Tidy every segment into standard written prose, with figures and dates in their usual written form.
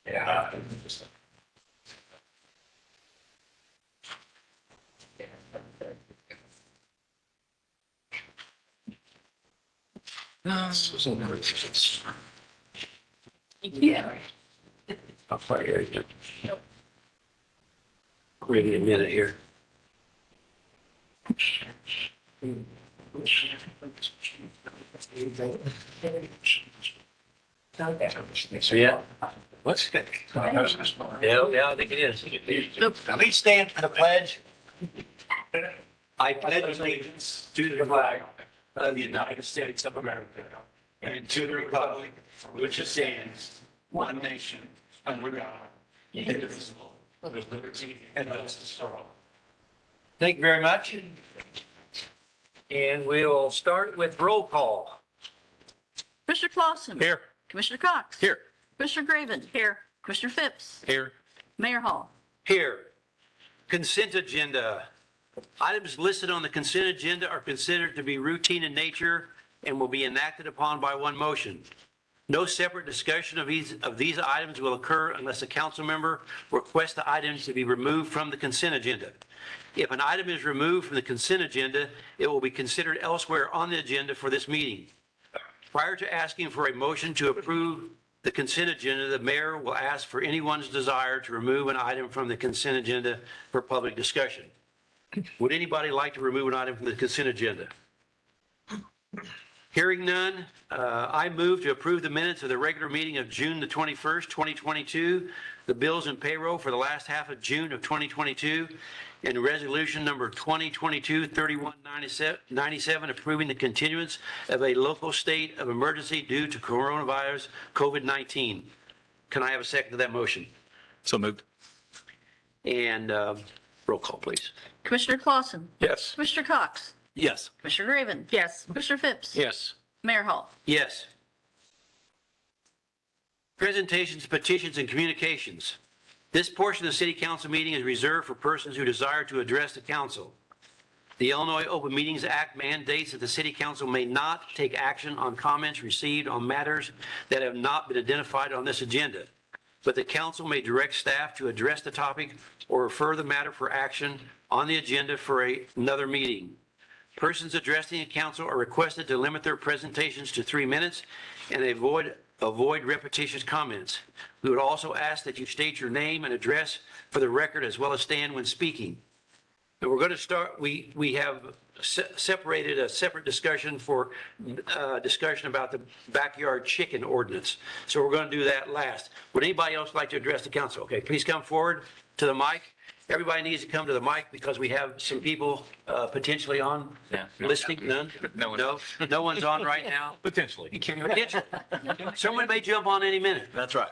Yeah. Yeah. I'll play it. Wait a minute here. So, yeah. What's it? Yeah, I think it is. Please stand for the pledge. I pledge allegiance to the flag of the United States of America and to the republic for which it stands, one nation, under God, indivisible, with liberty and justice for all. Thank you very much. And we'll start with roll call. Commissioner Clausen. Here. Commissioner Cox. Here. Commissioner Graven. Here. Commissioner Phipps. Here. Mayor Hall. Here. Consent agenda. Items listed on the consent agenda are considered to be routine in nature and will be enacted upon by one motion. No separate discussion of these items will occur unless a council member requests the items to be removed from the consent agenda. If an item is removed from the consent agenda, it will be considered elsewhere on the agenda for this meeting. Prior to asking for a motion to approve the consent agenda, the mayor will ask for anyone's desire to remove an item from the consent agenda for public discussion. Would anybody like to remove an item from the consent agenda? Hearing none, I move to approve the minutes of the regular meeting of June the 21st, 2022, the bills and payroll for the last half of June of 2022, and resolution number 2022-3197 approving the continuance of a local state of emergency due to coronavirus COVID-19. Can I have a second to that motion? So moved. And roll call, please. Commissioner Clausen. Yes. Commissioner Cox. Yes. Commissioner Graven. Yes. Commissioner Phipps. Yes. Mayor Hall. Yes. Presentations, petitions, and communications. This portion of the city council meeting is reserved for persons who desire to address the council. The Illinois Open Meetings Act mandates that the city council may not take action on comments received on matters that have not been identified on this agenda, but the council may direct staff to address the topic or refer the matter for action on the agenda for another meeting. Persons addressing the council are requested to limit their presentations to 3 minutes and avoid repetitious comments. We would also ask that you state your name and address for the record as well as stand when speaking. And we're going to start, we have separated a separate discussion for discussion about the backyard chicken ordinance. So we're going to do that last. Would anybody else like to address the council? Okay, please come forward to the mic. Everybody needs to come to the mic because we have some people potentially on listening. None? No one. No one's on right now. Potentially. Potential. Someone may jump on any minute. That's right.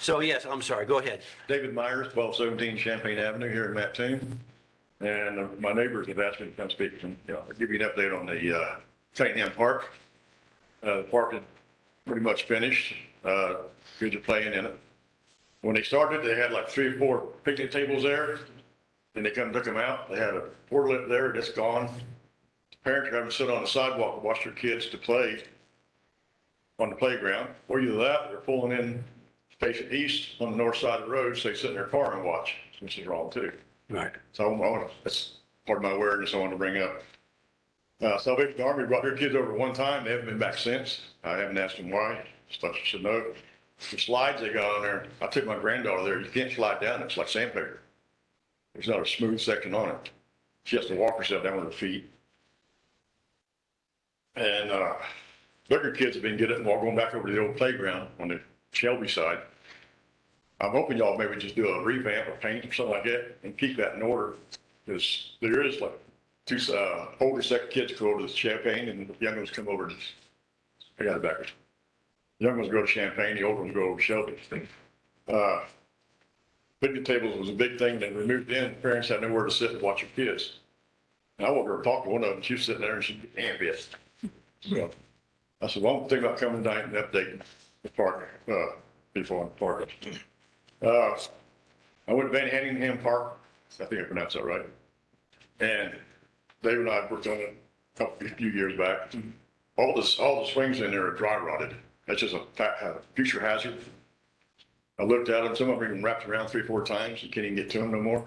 So yes, I'm sorry, go ahead. David Myers, 1217 Champaign Avenue here in Mattoon. And my neighbors have asked me to come speak and, I'll give you an update on the Cunningham Park. The park is pretty much finished. Kids are playing in it. When they started, they had like 3 or 4 picnic tables there. Then they come and took them out. They had a portalet there, it's gone. Parents are having to sit on the sidewalk and watch their kids to play on the playground. Or either that, they're pulling in facing east on the north side of the road, so they sit in their car and watch, which is wrong too. Right. So that's part of my awareness I wanted to bring up. Salvation Army brought their kids over one time. They haven't been back since. I haven't asked them why. Just thought you should know. The slides they got on there, I took my granddaughter there. You can't slide down. It's like sandpaper. There's not a smooth section on it. She has to walk herself down with her feet. And bigger kids have been getting it while going back over to the old playground on the Shelby side. I'm hoping y'all maybe just do a revamp or paint or something like that and keep that in order. Because there is like 2 older second kids go over to Champaign and the young ones come over to, I got it backwards. The young ones go to Champaign, the older ones go over to Shelby. Picnic tables was a big thing. They moved in, parents had nowhere to sit and watch their kids. And I went over and talked to one of them. She was sitting there and she'd be ambient. So I said, well, I'm thinking about coming tonight and updating the park, before the park. I went to Van Hanningham Park. I think I pronounced that right. And Dave and I worked on it a few years back. All the swings in there are dry rotted. That's just a future hazard. I looked at them, some of them even wrapped around 3 or 4 times. You can't even get to them no more.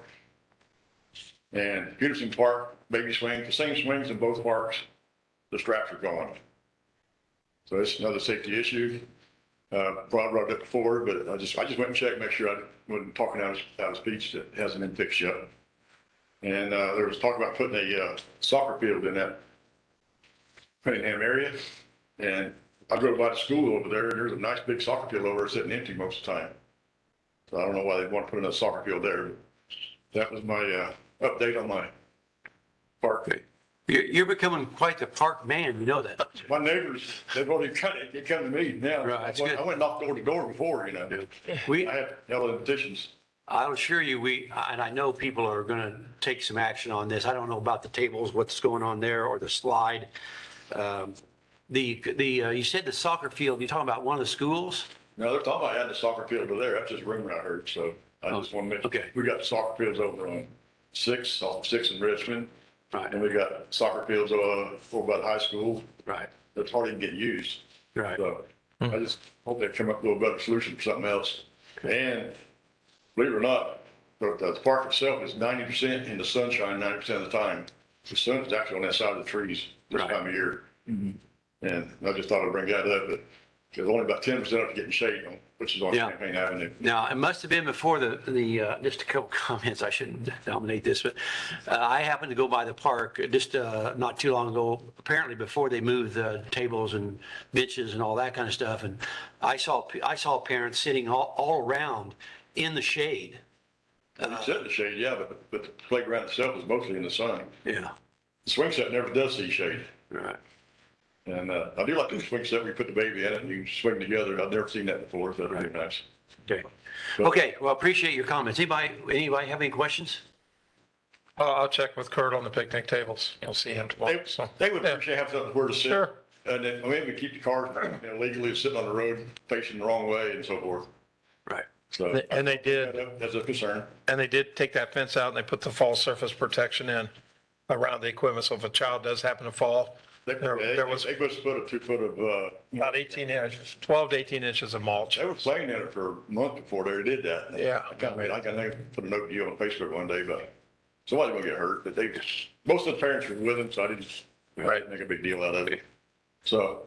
And Peterson Park, baby swing, the same swings in both parks, the straps are gone. So it's another safety issue. Brought it up before, but I just went and checked, make sure I wasn't talking out of speech that hasn't been fixed yet. And there was talk about putting a soccer field in that Cunningham area. And I drove by the school over there, and there's a nice big soccer field over there sitting empty most of the time. So I don't know why they want to put in a soccer field there. That was my update on my park. You're becoming quite the park man, you know that. My neighbors, they've already they come to me now. Right, that's good. I went knocked door to door before, you know. We, I had hell of petitions. I'll assure you, and I know people are going to take some action on this. I don't know about the tables, what's going on there, or the slide. You said the soccer field, you're talking about one of the schools? No, they're talking about adding the soccer field over there. That's just a rumor I heard, so I just want to mention. Okay. We got soccer fields over on 6 in Richmond. Right. And we got soccer fields over by the high school Right, that's hardly even get used. right. So I just hope they come up with a little better solution for something else. And believe it or not, the park itself is 90% in the sunshine 90% of the time. The sun is actually on that side of the trees this Right. time of year. And I just thought I'd bring that up, but there's only about 10% of it getting shade on, which is on Yeah. Champaign Avenue. Now, it must have been before just a couple comments, I shouldn't dominate this, but I happened to go by the park just not too long ago, apparently before they moved the tables and benches and all that kind of stuff. And I saw parents sitting all around in the shade. You sit in the shade, yeah, but the playground itself is mostly in the sun. Yeah, The swing set never does see shade. right. And I do like the swing set where you put the baby in it and you swing together. I've never seen that before, so that'd be nice. Okay. Okay, well, appreciate your comments. Anybody have any questions? I'll check with Kurt on the picnic tables. You'll see him tomorrow, so. They would appreciate having something where to sit. Sure. And then maybe keep the cars, legally sitting on the road facing the wrong way and so forth. Right. So. And they did, That's a concern. and they did take that fence out and they put the fall surface protection in around the equipment. So if a child does happen to fall, there was They must put a 2 foot of, about 18 inches, 12 to 18 inches of mulch. they were playing in it for a month before they did that. Yeah. I can put a note to you on Facebook one day, but somebody's gonna get hurt, but most of the parents were with them, so I didn't make a big deal out of it. So,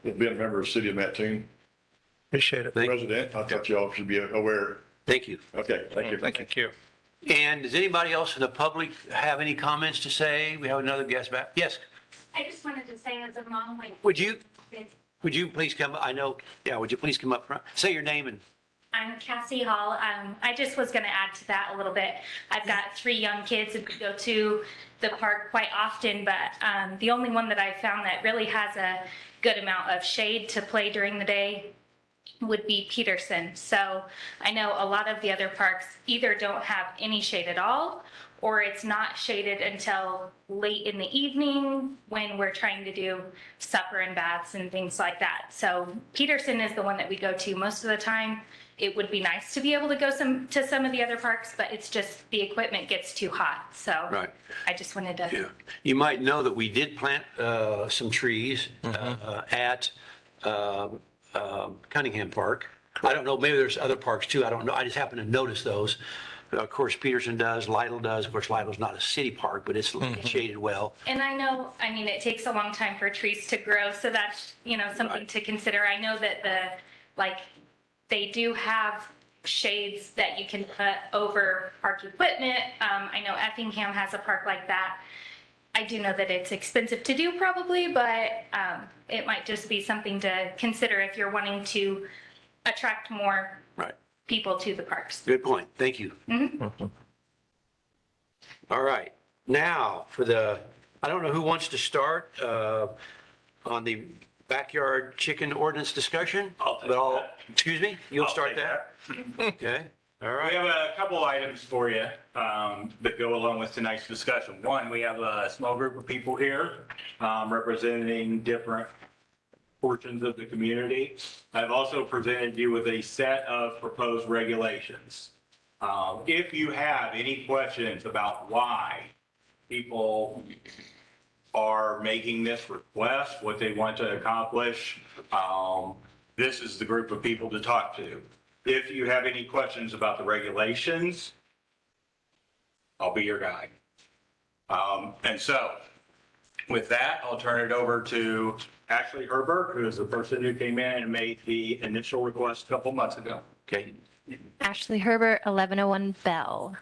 being a member of the city of Mattoon, Appreciate it. resident, I thought y'all should be aware. Thank you. Okay, thank you. Thank you. And does anybody else in the public have any comments to say? We have another guest back. Yes, I just wanted to say as a mom, like. would you please come, would you please come up front? Say your name and, I'm Cassie Hall. I just was going to add to that a little bit. I've got 3 young kids who go to the park quite often, but the only one that I found that really has a good amount of shade to play during the day would be Peterson. So I know a lot of the other parks either don't have any shade at all, or it's not shaded until late in the evening when we're trying to do supper and baths and things like that. So Peterson is the one that we go to most of the time. It would be nice to be able to go to some of the other parks, but it's just the equipment gets too hot. So Right. I just wanted to. yeah. You might know that we did plant some trees at Cunningham Park. I don't know, maybe there's other parks too. I don't know. I just happen to notice those. Of course, Peterson does, Lytle does. Of course, Lytle's not a city park, but it's shaded well. And I know, I mean, it takes a long time for trees to grow, so that's, something Right. to consider. I know that they do have shades that you can put over park equipment. I know Effingham has a park like that. I do know that it's expensive to do probably, but it might just be something to consider if you're wanting to attract more Right. people to the parks. Good point. Thank you. All right. Now I don't know who wants to start on the backyard chicken ordinance discussion. I'll take But that. excuse me, you'll I'll start take that? Okay. All We right. have a couple items for you that go along with tonight's discussion. One, we have a small group of people here representing different portions of the community. I've also presented you with a set of proposed regulations. If you have any questions about why people are making this request, what they want to accomplish, this is the group of people to talk to. if you have any questions about the regulations, I'll be your guy. And so with that, I'll turn it over to Ashley Herbert, who is the person who came in and made the initial request a couple months ago. Okay. Ashley Herbert, 1101 Bell.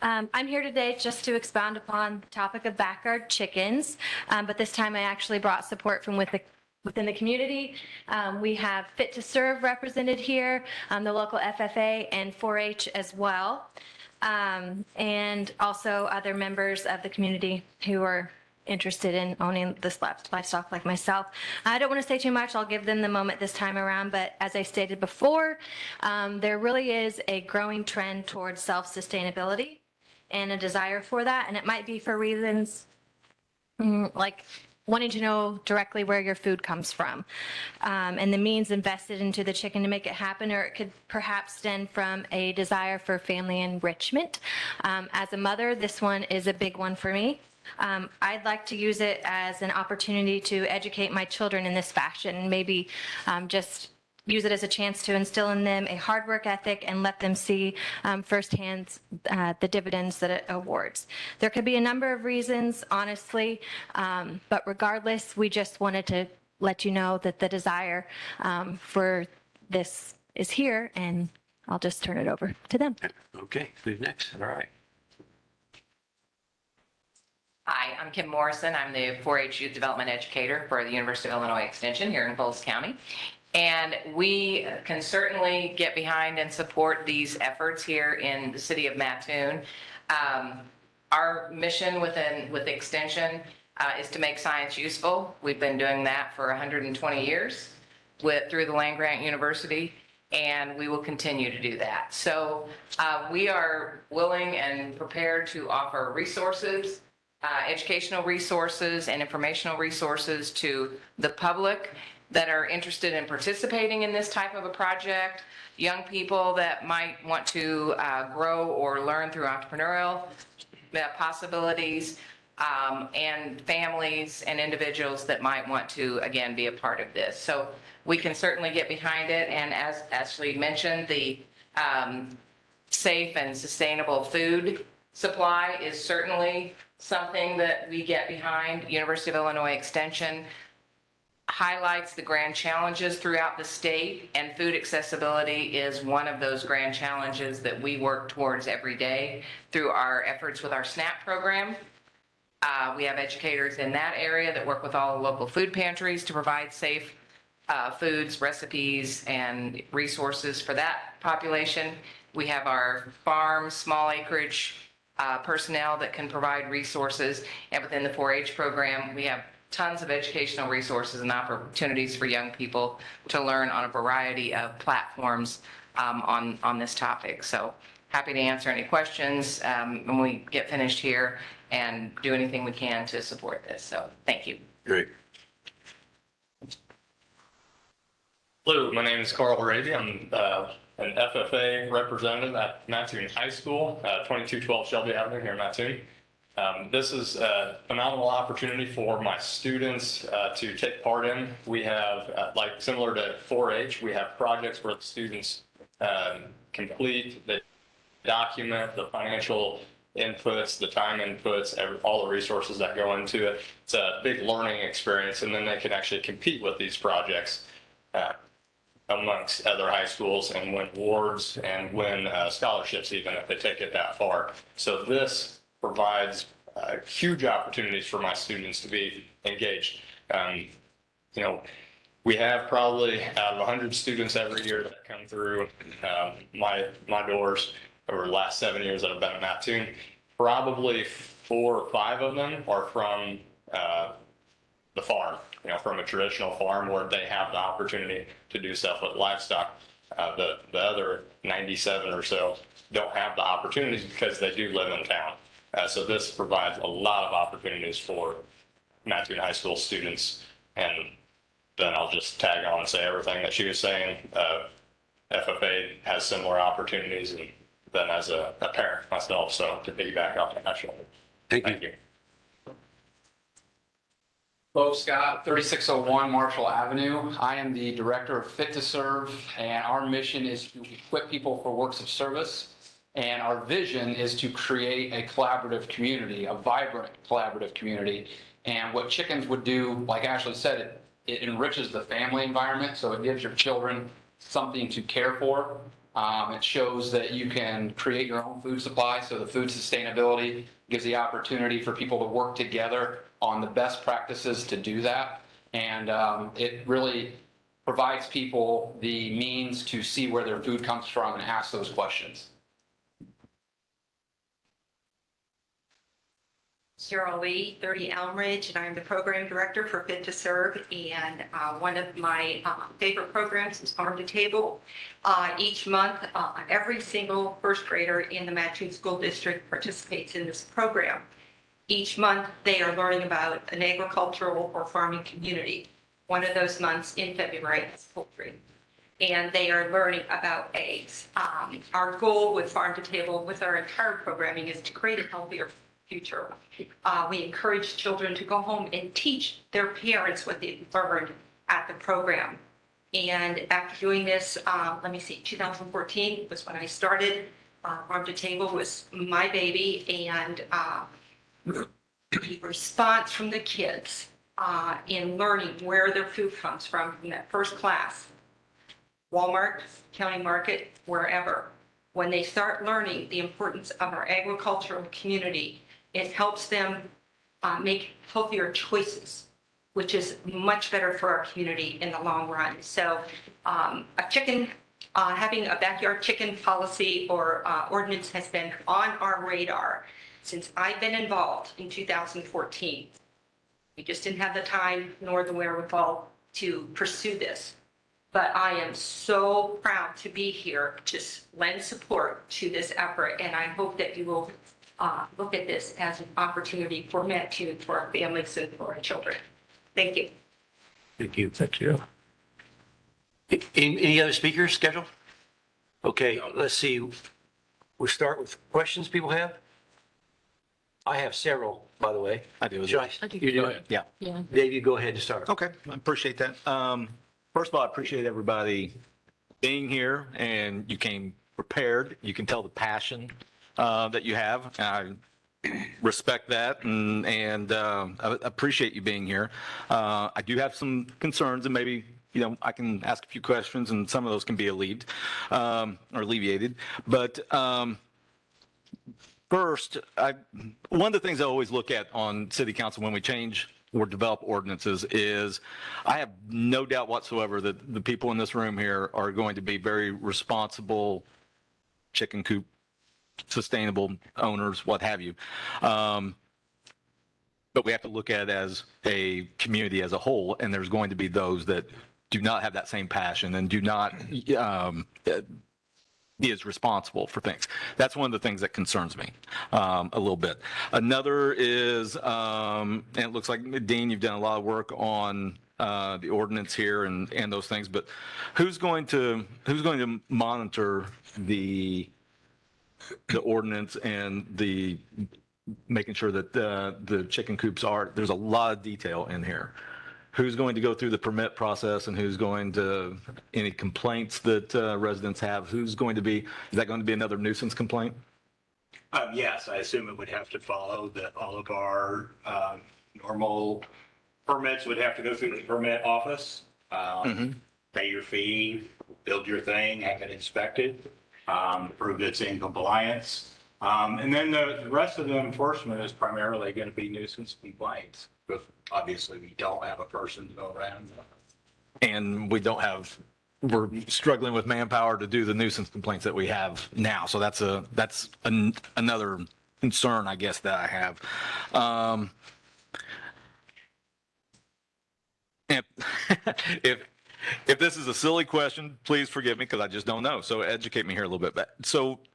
I'm here today just to expound upon the topic of backyard chickens, but this time I actually brought support from within the community. We have Fit to Serve represented here, the local FFA and 4-H as well, and also other members of the community who are interested in owning this livestock like myself. I don't want to say too much. I'll give them the moment this time around, but as I stated before, there really is a growing trend towards self-sustainability and a desire for that, and it might be for reasons like wanting to know directly where your food comes from, and the means invested into the chicken to make it happen, or it could perhaps stem from a desire for family enrichment. As a mother, this one is a big one for me. I'd like to use it as an opportunity to educate my children in this fashion, maybe just use it as a chance to instill in them a hard work ethic and let them see firsthand the dividends that it awards. There could be a number of reasons, honestly, but regardless, we just wanted to let you know that the desire for this is here, and I'll just turn it over to them. Okay, who's next? All right. Hi, I'm Kim Morrison. I'm the 4-H Youth Development Educator for the University of Illinois Extension here in Bowles County. And we can certainly get behind and support these efforts here in the city of Mattoon. Our mission with Extension is to make science useful. We've been doing that for 120 years through the Land Grant University, and we will continue to do that. So we are willing and prepared to offer resources, educational resources and informational resources to the public that are interested in participating in this type of a project, young people that might want to grow or learn through entrepreneurial possibilities, and families and individuals that might want to, again, be a part of this. So we can certainly get behind it. And as Ashley mentioned, the safe and sustainable food supply is certainly something that we get behind. University of Illinois Extension highlights the grand challenges throughout the state, and food accessibility is one of those grand challenges that we work towards every day through our efforts with our SNAP program. We have educators in that area that work with all the local food pantries to provide safe foods, recipes, and resources for that population. We have our farm, small acreage personnel that can provide resources, and within the 4-H program, we have tons of educational resources and opportunities for young people to learn on a variety of platforms on this topic. So happy to answer any questions when we get finished here and do anything we can to support this. So thank you. Great. Hello, my name is Carl Raby. I'm an FFA representative at Mattoon High School, 2212 Shelby Avenue here in Mattoon. This is a phenomenal opportunity for my students to take part in. We have, like similar to 4-H, we have projects where the students complete, they document the financial inputs, the time inputs, all the resources that go into it. It's a big learning experience, and then they can actually compete with these projects amongst other high schools and win awards and win scholarships even if they take it that far. So this provides huge opportunities for my students to be engaged. We have probably out of 100 students every year that come through my doors over the last 7 years that I've been at Mattoon. Probably 4 or 5 of them are from the farm, from a traditional farm where they have the opportunity to do stuff with livestock. The other 97 or so don't have the opportunities because they do live in town. So this provides a lot of opportunities for Mattoon High School students. And then I'll just tag on and say everything that she was saying. FFA has similar opportunities, and then as a parent myself, so to piggyback off that. Thank you. Bo Scott, 3601 Marshall Avenue. I am the Director of Fit to Serve, and our mission is to equip people for works of service. And our vision is to create a collaborative community, a vibrant collaborative community. And what Chickens would do, like Ashley said, it enriches the family environment, so it gives your children something to care for. It shows that you can create your own food supply, so the food sustainability gives the opportunity for people to work together on the best practices to do that. And it really provides people the means to see where their food comes from and ask those questions. Cheryl Lee, 30 Elm Ridge, and I'm the program director for Fit to Serve. And one of my favorite programs is Farm to Table. Each month, every single first grader in the Mattoon School District participates in this program. Each month, they are learning about an agricultural or farming community. One of those months in February is poultry. And they are learning about eggs. Our goal with Farm to Table, with our entire programming, is to create a healthier future. We encourage children to go home and teach their parents what they've learned at the program. And after doing this, 2014 was when I started. Farm to Table was my baby, and the response from the kids in learning where their food comes from that first class, Walmart, County Market, wherever, when they start learning the importance of our agricultural community, it helps them make healthier choices, which is much better for our community in the long run. So having a backyard chicken policy or ordinance has been on our radar since I've been involved in 2014. We just didn't have the time nor the wherewithal to pursue this. But I am so proud to be here to lend support to this effort, and I hope that you will look at this as an opportunity for Mattoon, for our families, and for our children. Thank you. Thank you. Thank you. Any other speakers scheduled? Okay, let's see. We'll start with questions people have. I have several, by the way. I do. Should I? You do? Yeah. Dave, you go ahead and start. Okay, I appreciate that. First of all, I appreciate everybody being here, and you came prepared. You can tell the passion that you have. I respect that, and I appreciate you being here. I do have some concerns, and maybe I can ask a few questions, and some of those can be alleviated. But first, one of the things I always look at on city council when we change or develop ordinances is I have no doubt whatsoever that the people in this room here are going to be very responsible chicken coop, sustainable owners, what have you. But we have to look at it as a community as a whole, and there's going to be those that do not have that same passion and do not be as responsible for things. That's one of the things that concerns me a little bit. Another is, and it looks like, Dean, you've done a lot of work on the ordinance here and those things, but who's going to monitor the ordinance and the making sure that the chicken coops there's a lot of detail in here. Who's going to go through the permit process, and who's going to, any complaints that residents have, is that going to be another nuisance complaint? Yes, I assume it would have to follow that all of our normal permits would have to go through the permit office. Pay your fee, build your thing, have it inspected, prove it's in compliance. And then the rest of the enforcement is primarily going to be nuisance complaints. But obviously, we don't have a person to go around. And we're struggling with manpower to do the nuisance complaints that we have now. So that's another concern, I guess, that I have. If this is a silly question, please forgive me because I just don't know. So educate me here a little bit.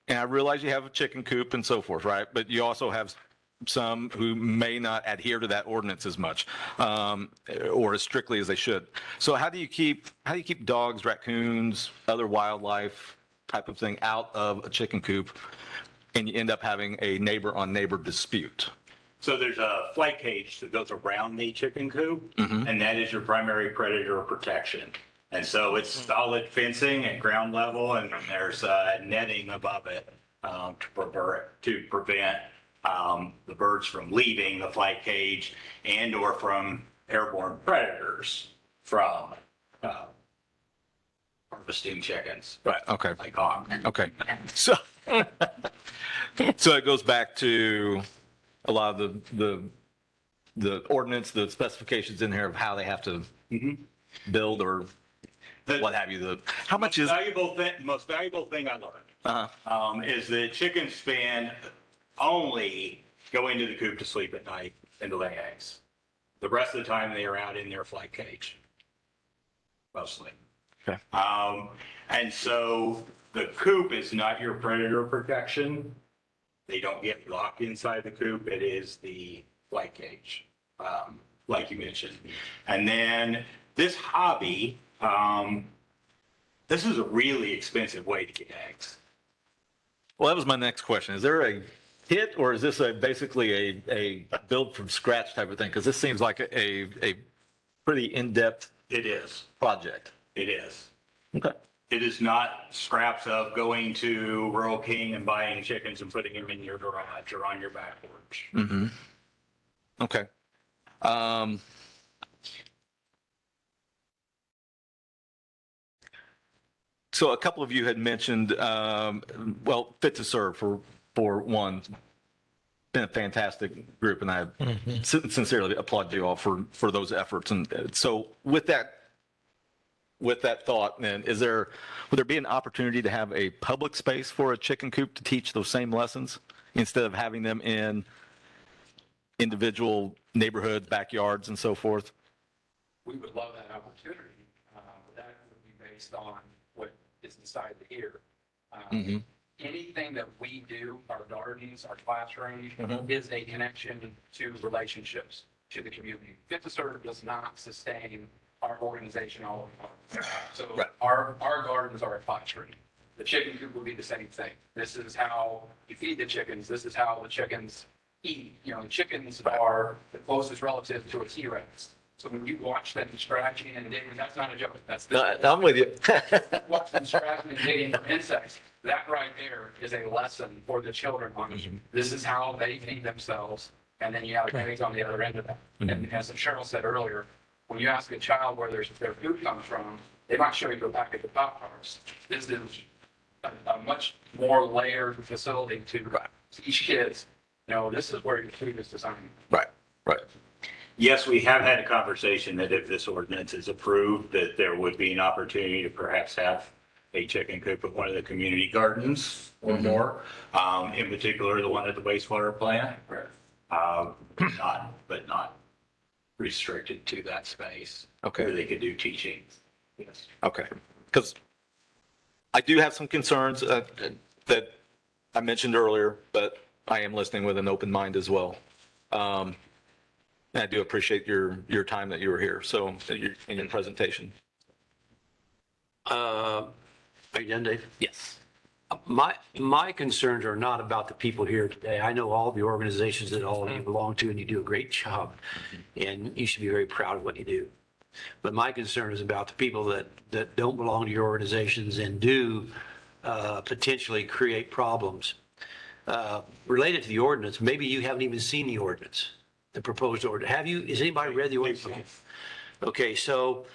And I realize you have a chicken coop and so forth, right? But you also have some who may not adhere to that ordinance as much or as strictly as they should. So how do you keep dogs, raccoons, other wildlife type of thing out of a chicken coop, and you end up having a neighbor on neighbor dispute? So there's a flight cage that goes around the chicken coop, and that is your primary predator protection. And so it's solid fencing at ground level, and then there's netting above it to prevent the birds from leaving the flight cage and/or from airborne predators from harvesting chickens. Right, okay. Like hawk. Okay. So, so it goes back to a lot of the ordinance, the specifications in here of how they have to build or what have you. How much is? Most valuable thing I learned is that chickens spend only go into the coop to sleep at night and to lay eggs. The rest of the time they are out in their flight cage, mostly. Okay. And so the coop is not your predator protection. They don't get locked inside the coop. It is the flight cage, like you mentioned. And then this hobby, this is a really expensive way to get eggs. Well, that was my next question. Is there a hit or is this basically a build from scratch type of thing? Because this seems like a pretty in-depth It is. project. It is. Okay. It is not scraps of going to Rural King and buying chickens and putting them in your garage or on your back porch. Mm-hmm. Okay. So a couple of you had mentioned, well, Fit to Serve for one, been a fantastic group, and I sincerely applaud you all for those efforts. And so with that thought, then would there be an opportunity to have a public space for a chicken coop to teach those same lessons instead of having them in individual neighborhoods, backyards, and so forth? We would love that opportunity, but that would be based on what is inside the ear. Anything that we do, our gardens, our classroom, is a connection to relationships to the community. Fit to Serve does not sustain our organization all of time. So our gardens are a classroom. The chicken coop will be the same thing. This is how you feed the chickens. This is how the chickens eat. You know, the chickens are the closest relative to a T-Rex. So when you watch them scratching and digging, that's not a joke. That's I'm with you. watch them scratching and digging for insects. That right there is a lesson for the children on this is how they feed themselves. And then you have eggs on the other end of that. And as Cheryl said earlier, when you ask a child where their food comes from, they might show you the back of the Pop-Tarts. This is a much more layered facility to teach kids, you know, this is where your food is designed. Right. Yes, we have had a conversation that if this ordinance is approved, that there would be an opportunity to perhaps have a chicken coop at one of the community gardens or more, in particular, the one at the wastewater plant. But not restricted to that space. Okay. Where they could do teaching. Yes. Okay. Because I do have some concerns that I mentioned earlier, but I am listening with an open mind as well. And I do appreciate your time that you were here, so in your presentation. Are you done, Dave? Yes. My concerns are not about the people here today. I know all the organizations that all of you belong to, and you do a great job, and you should be very proud of what you do. But my concern is about the people that don't belong to your organizations and do potentially create problems. Related to the ordinance, maybe you haven't even seen the ordinance, the proposed ordinance. Have you? Has anybody read the ordinance? Okay, so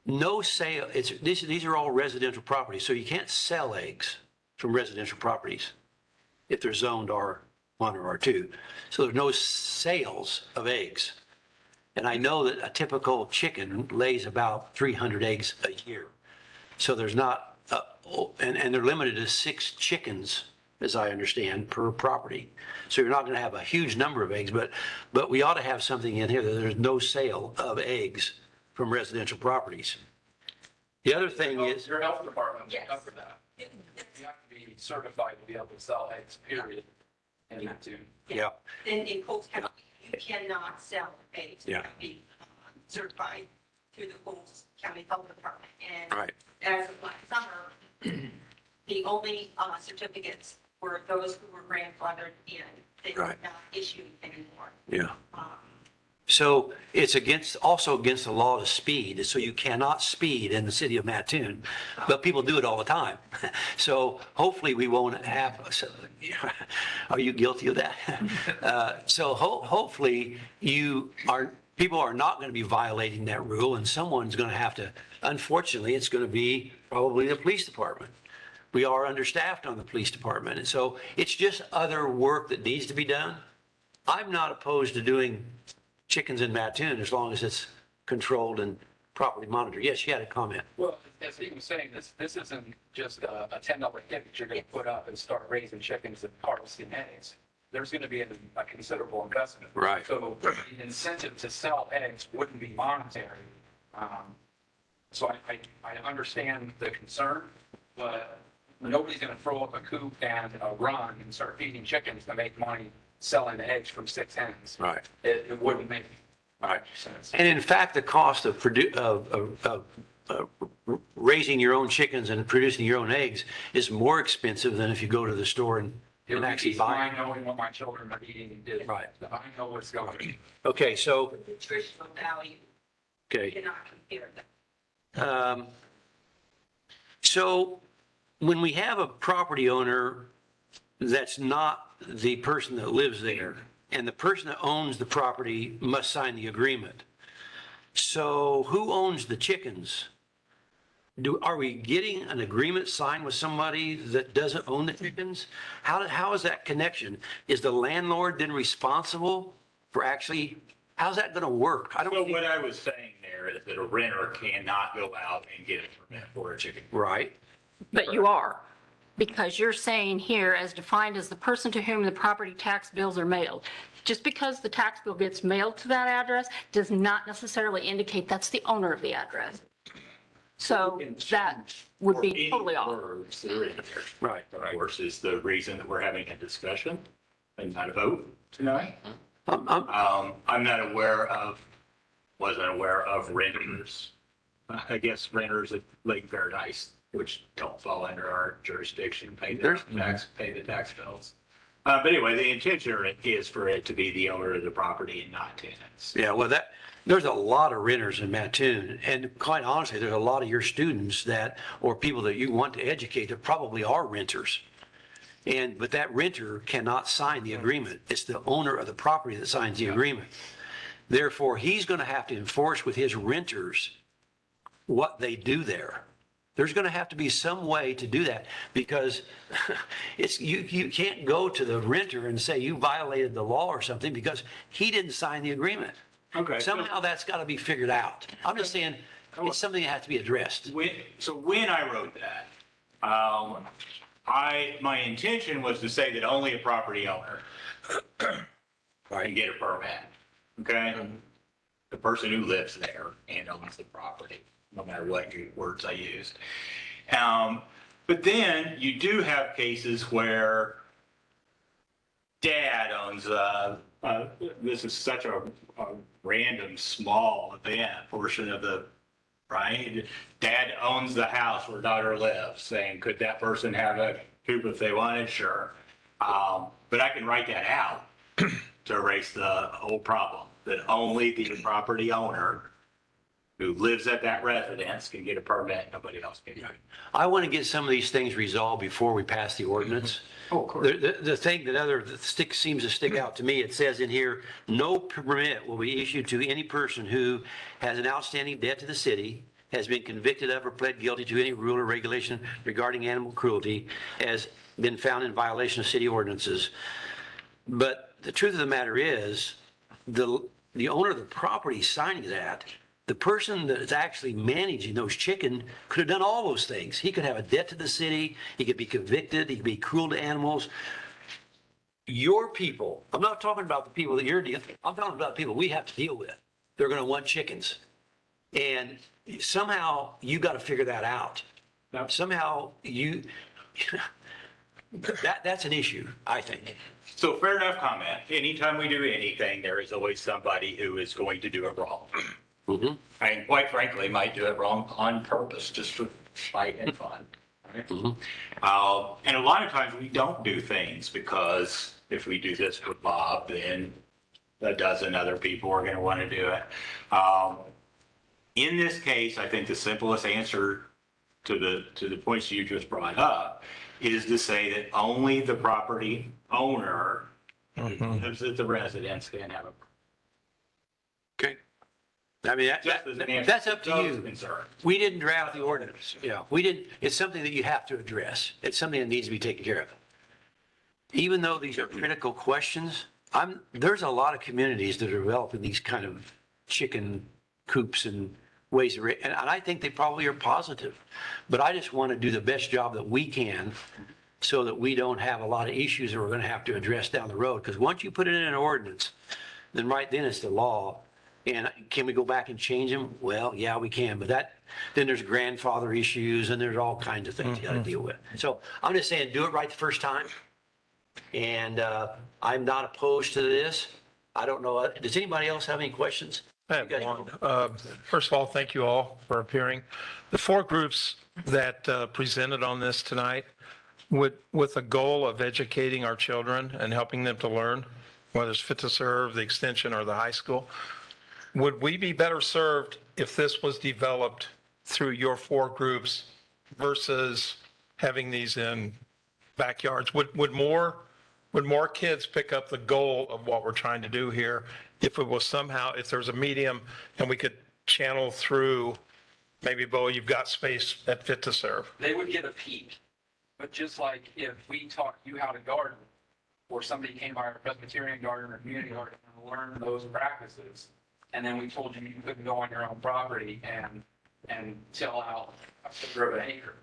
no sale, these are all residential properties, so you can't sell eggs from residential properties if they're zoned R1 or R2. So there's no sales of eggs. And I know that a typical chicken lays about 300 eggs a year. So there's not, and they're limited to 6 chickens, as I understand, per property. So you're not going to have a huge number of eggs, but we ought to have something in here that there's no sale of eggs from residential properties. The other thing is. Your health department will cover that. You have to be certified to be able to sell eggs, period. And that too. Yeah. In Coles County, you cannot sell eggs. You Yeah. have to be certified through the Coles County Health Department. And Right. as of last summer, the only certificates were those who were grandfathered in. They were Right. not issued anymore. Yeah. Um, So it's also against the law to speed, so you cannot speed in the city of Mattoon, but people do it all the time. So hopefully we won't have, are you guilty of that? So hopefully people are not going to be violating that rule, and someone's going to have to, unfortunately, it's going to be probably the police department. We are understaffed on the police department, and so it's just other work that needs to be done. I'm not opposed to doing chickens in Mattoon as long as it's controlled and properly monitored. Yes, you had a comment. Well, as he was saying, this isn't just a $10 kit that you're going to put up and start raising chickens and harvesting eggs. There's going to be a considerable investment. Right. So the incentive to sell eggs wouldn't be monetary. So I understand the concern, but nobody's going to throw up a coop and a run and start feeding chickens to make money selling eggs from 6 hens. Right. It wouldn't make Right. sense. And in fact, the cost of raising your own chickens and producing your own eggs is more expensive than if you go to the store and actually buy I knowing what my children are eating and did. Right. I know what's going on. Okay, so, The nutritional value, okay. cannot compare them. So when we have a property owner that's not the person that lives there, and the person that owns the property must sign the agreement. So who owns the chickens? Are we getting an agreement signed with somebody that doesn't own the chickens? How is that connection? Is the landlord then responsible for actually, how's that going to work? I don't So think- what I was saying there is that a renter cannot go out and get a permit for a chicken. Right. But you are, because you're saying here, as defined as the person to whom the property tax bills are mailed. Just because the tax bill gets mailed to that address does not necessarily indicate that's the owner of the address. So that would be totally off. Words that are in there. Right. Of course, is the reason that we're having a discussion and not a vote tonight. I'm not wasn't aware of renters. I guess renters at Lake Paradise, which don't fall under our jurisdiction, pay the tax bills. But anyway, the intention is for it to be the owner of the property and not tenants. Yeah, well, there's a lot of renters in Mattoon, and quite honestly, there's a lot of your students or people that you want to educate that probably are renters. But that renter cannot sign the agreement. It's the owner of the property that signs the agreement. Therefore, he's going to have to enforce with his renters what they do there. There's going to have to be some way to do that, because you can't go to the renter and say you violated the law or something because he didn't sign the agreement. Okay. Somehow that's got to be figured out. I'm just saying it's something that has to be addressed. When I wrote that, my intention was to say that only a property owner can get a permit. Okay? The person who lives there and owns the property, no matter what words I used. But then you do have cases where dad owns this is such a random small event portion of the, right? Dad owns the house where daughter lives, saying, could that person have a coop if they wanted? Sure. But I can write that out to erase the whole problem, that only the property owner who lives at that residence can get a permit, nobody else can. I want to get some of these things resolved before we pass the ordinance. Oh, of course. The thing that seems to stick out to me, it says in here, no permit will be issued to any person who has an outstanding debt to the city, has been convicted of or pled guilty to any rule or regulation regarding animal cruelty, has been found in violation of city ordinances. But the truth of the matter is, the owner of the property signing that, the person that is actually managing those chicken could have done all those things. He could have a debt to the city, he could be convicted, he could be cruel to animals. Your people, I'm not talking about the people that you're dealing with, I'm talking about the people we have to deal with. They're going to want chickens. And somehow you got to figure that out. Somehow that's an issue, I think. So fair enough comment. Anytime we do anything, there is always somebody who is going to do it wrong. And quite frankly, might do it wrong on purpose, just for spite and fun. And a lot of times we don't do things because if we do this with Bob, then a dozen other people are going to want to do it. In this case, I think the simplest answer to the points you just brought up is to say that only the property owner who lives at the residence can have a. Okay. I mean, Just as an answer that's up to those you. concerns. We didn't draft the ordinance. Yeah, we didn't, it's something that you have to address. It's something that needs to be taken care of. Even though these are critical questions, there's a lot of communities that are developing these kind of chicken coops and ways of, and I think they probably are positive. But I just want to do the best job that we can so that we don't have a lot of issues that we're going to have to address down the road. Because once you put it in an ordinance, then right then it's the law. And can we go back and change them? Well, yeah, we can, but then there's grandfather issues and there's all kinds of things you got to deal with. So I'm just saying, do it right the first time. And I'm not opposed to this. I don't know, does anybody else have any questions? I have one. First of all, thank you all for appearing. The 4 groups that presented on this tonight, with a goal of educating our children and helping them to learn, whether it's Fit to Serve, the extension, or the high school, would we be better served if this was developed through your 4 groups versus having these in backyards? Would more kids pick up the goal of what we're trying to do here if it was somehow, if there's a medium and we could channel through, maybe, Bo, you've got space at Fit to Serve? They would get a peek. But just like if we taught you how to garden, or somebody came by our Presbyterian garden or community garden and learned those practices, and then we told you you couldn't go on your own property and till out a quarter of an acre.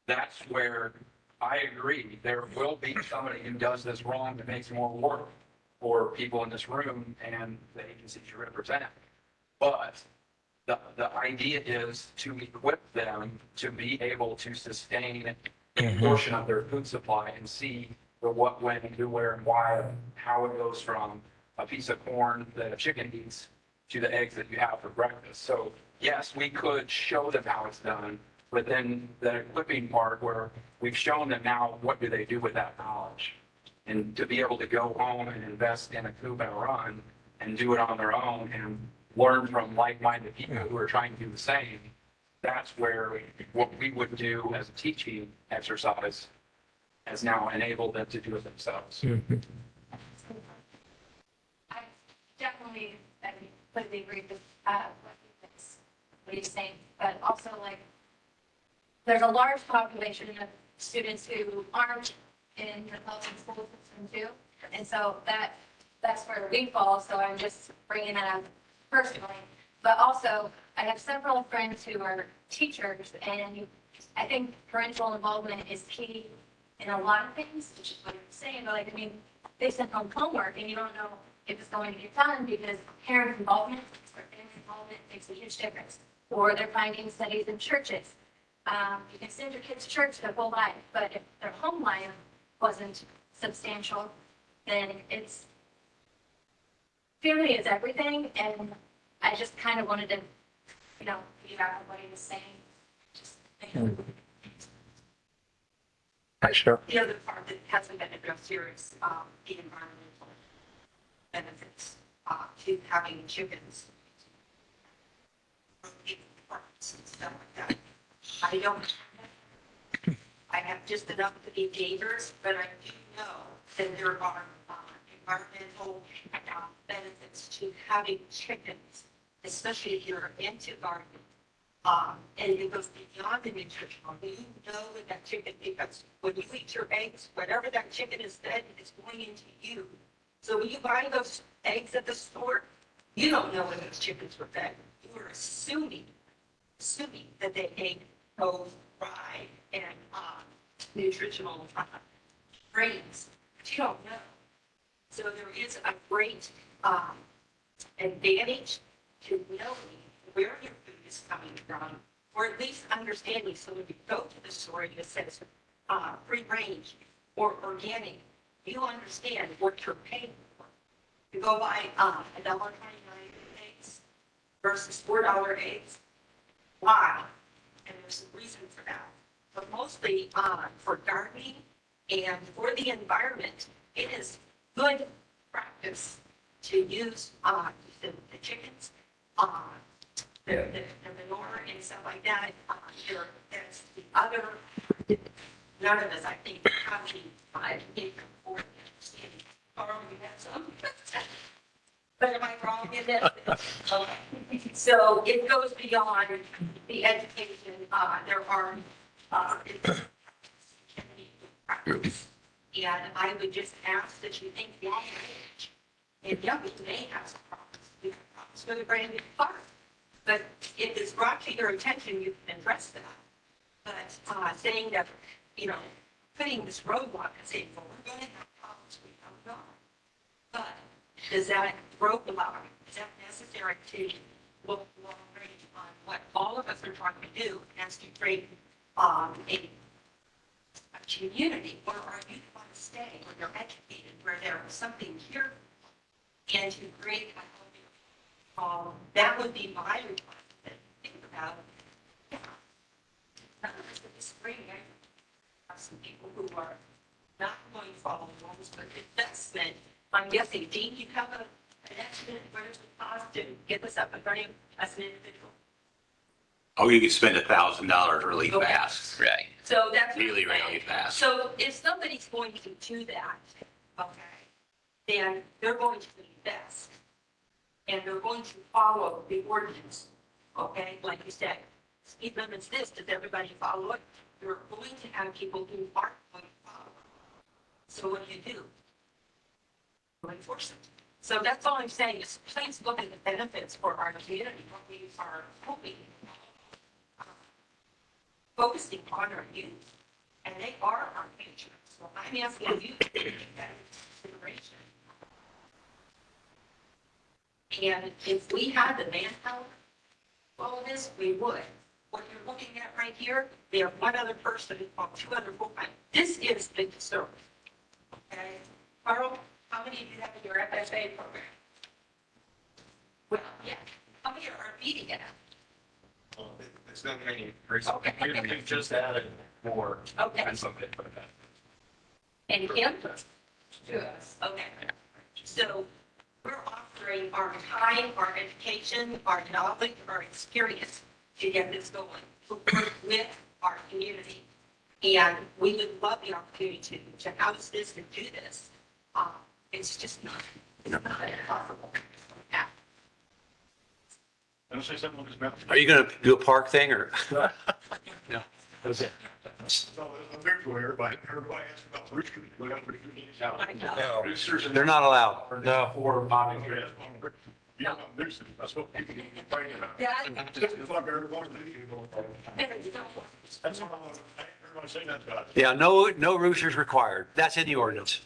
That's where I agree. There will be somebody who does this wrong that makes more work for people in this room and the agencies you represent. But the idea is to equip them to be able to sustain a portion of their food supply and see the what, when, who, where, and why, how it goes from a piece of corn that a chicken eats to the eggs that you have for breakfast. So yes, we could show them how it's done, but then the equipping part where we've shown them now what do they do with that knowledge. And to be able to go home and invest in a coop and a run and do it on their own and learn from like-minded people who are trying to do the same, that's where what we would do as a teaching exercise has now enabled them to do it themselves. I definitely completely agree with what he's saying, but also like there's a large population of students who aren't in the public school system too, and so that's where we fall. So I'm just bringing that up personally, but also I have several friends who are teachers, and I think parental involvement is key in a lot of things, which is what you're saying. But like, I mean, they send home homework and you don't know if it's going to get done because parent involvement or family involvement makes a huge difference. Or they're finding studies in churches. You can send your kids to church their whole life, but if their home life wasn't substantial, then it's family is everything. And I just kind of wanted to, piggyback on what he was saying. Just Sure. The other part that hasn't been addressed here is the environmental benefits to having chickens. And stuff like that. I don't. I have just enough to be neighbors, but I do know that there are environmental benefits to having chickens, especially if you're into gardening. And it goes beyond the nutritional. You know that that chicken, because when you eat your eggs, whatever that chicken is fed is going into you. So when you buy those eggs at the store, you don't know when those chickens were fed. You are assuming that they ate both fried and nutritional grains, but you don't know. So there is a great advantage to knowing where your food is coming from, or at least understanding. So when you go to the store and it says free range or organic, you understand what you're paying for. You go buy $1.29 eggs versus $4 eggs. Why? And there's a reason for that. but mostly for gardening and for the environment. It is good practice to use the chickens, the manure and stuff like that. There's the other, none of us, I think, probably can afford understanding. Carl, you have some? But am I wrong in this? So it goes beyond the education. There are, and I would just ask that you think beyond age. And yeah, we may have some problems. We have problems with a brand new car. But if it's brought to your attention, you can address that. But saying that, you know, putting this roadblock and saying, well, we're going to have problems, we don't know. But does that roadblock, is that necessary to look long range on what all of us are trying to do as to create a community where our youth want to stay, where they're educated, where there is something here, and to create that would be my request. Think about none of us would disagree. I have some people who are not going to follow the rules, but investment. I'm guessing, Dean, you have an estimate where it's cost to get this up and running as an individual? Oh, you could spend $1,000 really Okay. fast. Right. So that's Really, really fast. So if somebody's going to do that, okay, then they're going to invest. And they're going to follow the ordinance, okay? Like you said, speed limits this, does everybody follow it? You're going to have people who aren't going to follow it. So what do you do? You enforce it. So that's all I'm saying is please look at the benefits for our community, what we are hoping, focusing on our youth. And they are our future. So I'm asking you to take that into consideration. And if we had the manpower, all of this, we would. What you're looking at right here, we have one other person on 200 full-time. This is the concern. Okay? Carl, how many do you have in your FFA program? Well, yeah. How many are meeting it? It's not many. Okay. We've just added more. Okay. And something like that. And him? To us. Okay. So we're offering our time, our education, our knowledge, our experience to get this going, to work with our community. And we would love the opportunity to house this and do this. It's just not possible. Yeah. Can I say something on this map? Are you going to do a park thing or? No. So, I'm there for everybody asks about roosters. We got roosters in this house. I know. Roosters in They're not allowed. No. Or bobby. You know, nuisance, that's what people get complaining about. Yeah. It's like everyone, that's what everybody's saying that about. Yeah, no roosters required. That's in the ordinance.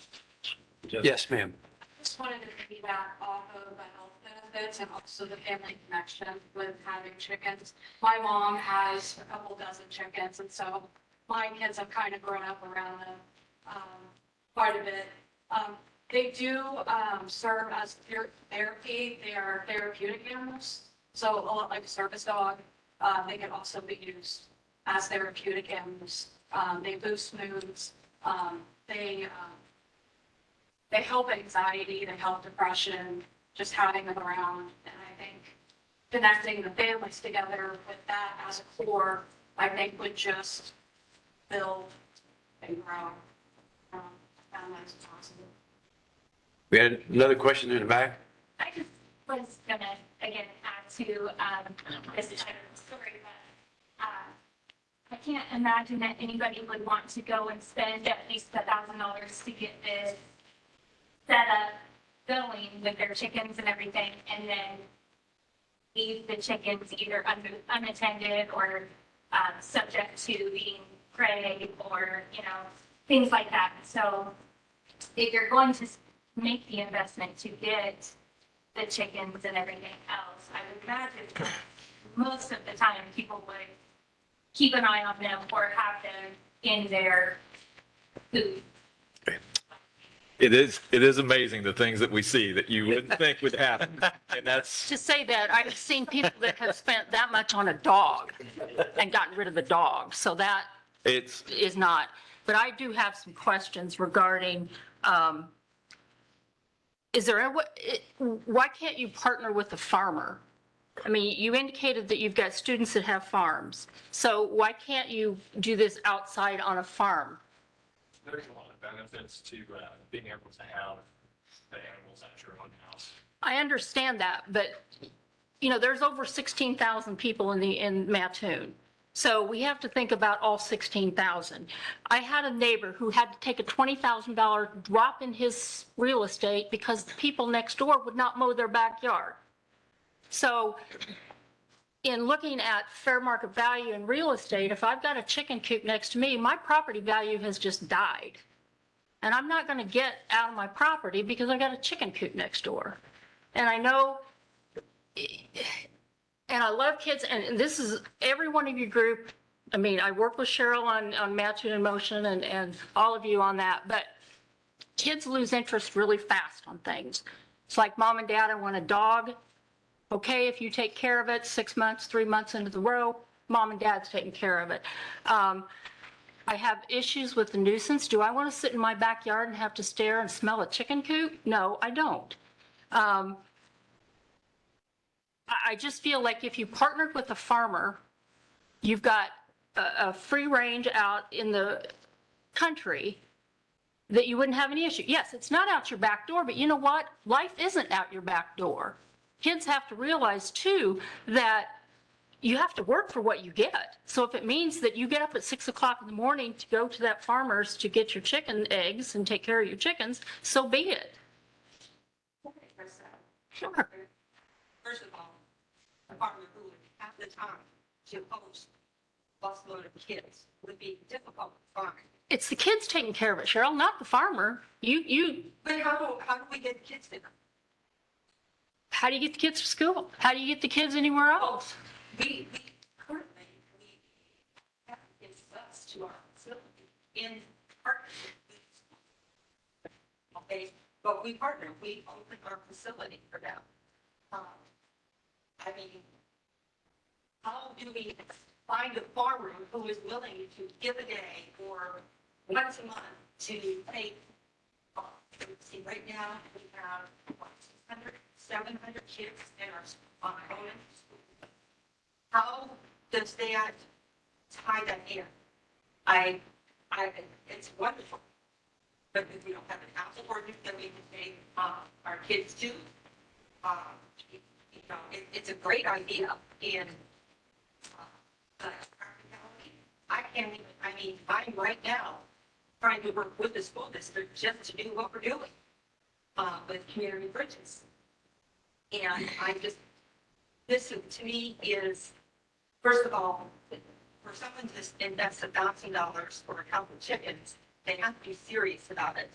Yes, ma'am. Just wanted to piggyback off of the health benefits and also the family connection with having chickens. My mom has a couple dozen chickens, and so my kids have kind of grown up around them quite a bit. They do serve as therapy. They are therapeutic animals. So a lot like a service dog, they can also be used as therapeutic animals. They boost moods. They help anxiety, they help depression, just having them around. And I think connecting the families together with that as a core, I think would just build and grow. And that's possible. We had another question in the back. I just was gonna, again, add to, this type of story, but, I can't imagine that anybody would want to go and spend at least $1,000 to get this set up going with their chickens and everything, and then leave the chickens either unattended or, subject to being prey or, you know, things like that. So if you're going to make the investment to get the chickens and everything else, I would imagine most of the time people would keep an eye on them or have them in their food. It is amazing the things that we see that you wouldn't think would happen. And that's, To say that, I've seen people that have spent that much on a dog and gotten rid of the dog. So that It's, is not. But I do have some questions regarding, is there, why can't you partner with the farmer? I mean, you indicated that you've got students that have farms. So why can't you do this outside on a farm? There's a lot of benefits to being able to have the animals at your own house. I understand that, but, you know, there's over 16,000 people in Mattoon. So we have to think about all 16,000. I had a neighbor who had to take a $20,000 drop in his real estate because the people next door would not mow their backyard. So in looking at fair market value in real estate, if I've got a chicken coop next to me, my property value has just died. And I'm not going to get out of my property because I got a chicken coop next door. And I know, and I love kids, and this is every one of your group. I mean, I work with Cheryl on Mattoon in Motion and all of you on that, but kids lose interest really fast on things. It's like, Mom and Dad, I want a dog. Okay, if you take care of it 6 months, 3 months into the row, Mom and Dad's taking care of it. I have issues with the nuisance. Do I want to sit in my backyard and have to stare and smell a chicken coop? No, I don't. I just feel like if you partnered with a farmer, you've got a free range out in the country that you wouldn't have any issue. Yes, it's not out your back door, but you know what? Life isn't out your back door. Kids have to realize too that you have to work for what you get. So if it means that you get up at 6 o'clock in the morning to go to that farmer's to get your chicken eggs and take care of your chickens, so be it. Sure. First of all, a farmer who would have the time to host a busload of kids would be difficult to find. It's the kids taking care of it, Cheryl, not the farmer. But how do we get kids there? How do you get the kids to school? How do you get the kids anywhere else? We currently have kids bused to our facility in partnership with the school. Okay, but we partner. We open our facility for them. I mean, how do we find a farmer who is willing to give a day or once a month to take? See, right now we have 600, 700 kids in our own school. How does that tie that in? It's wonderful, but if we don't have an council ordinance that we can take our kids to, you know, it's a great idea. And I can't even. I mean, I'm right now trying to work with the school district just to do what we're doing with community bridges. And this to me is, first of all, for someone to invest $1,000 for a couple of chickens, they have to be serious about it.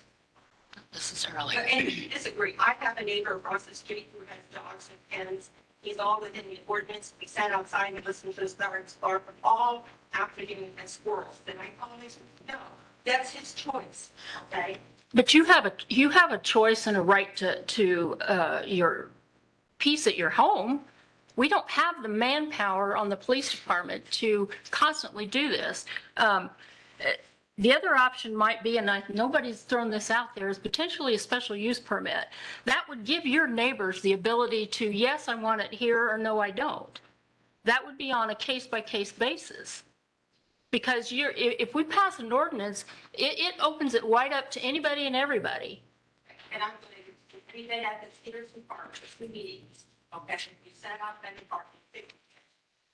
This is early. And disagree. I have a neighbor across the street who has dogs and pens. He's all within the ordinance. We sat outside and listened to the sirens bark all afternoon and squirrels. And I always no, that's his choice. Okay. But you have a choice and a right to your peace at your home. We don't have the manpower on the police department to constantly do this. The other option might be, and nobody's thrown this out there, is potentially a special use permit. That would give your neighbors the ability to, yes, I want it here, or no, I don't. That would be on a case-by-case basis. Because if we pass an ordinance, it opens it wide up to anybody and everybody. And I'm going to leave it at the theaters and parks, the meetings. Okay, you set up and park.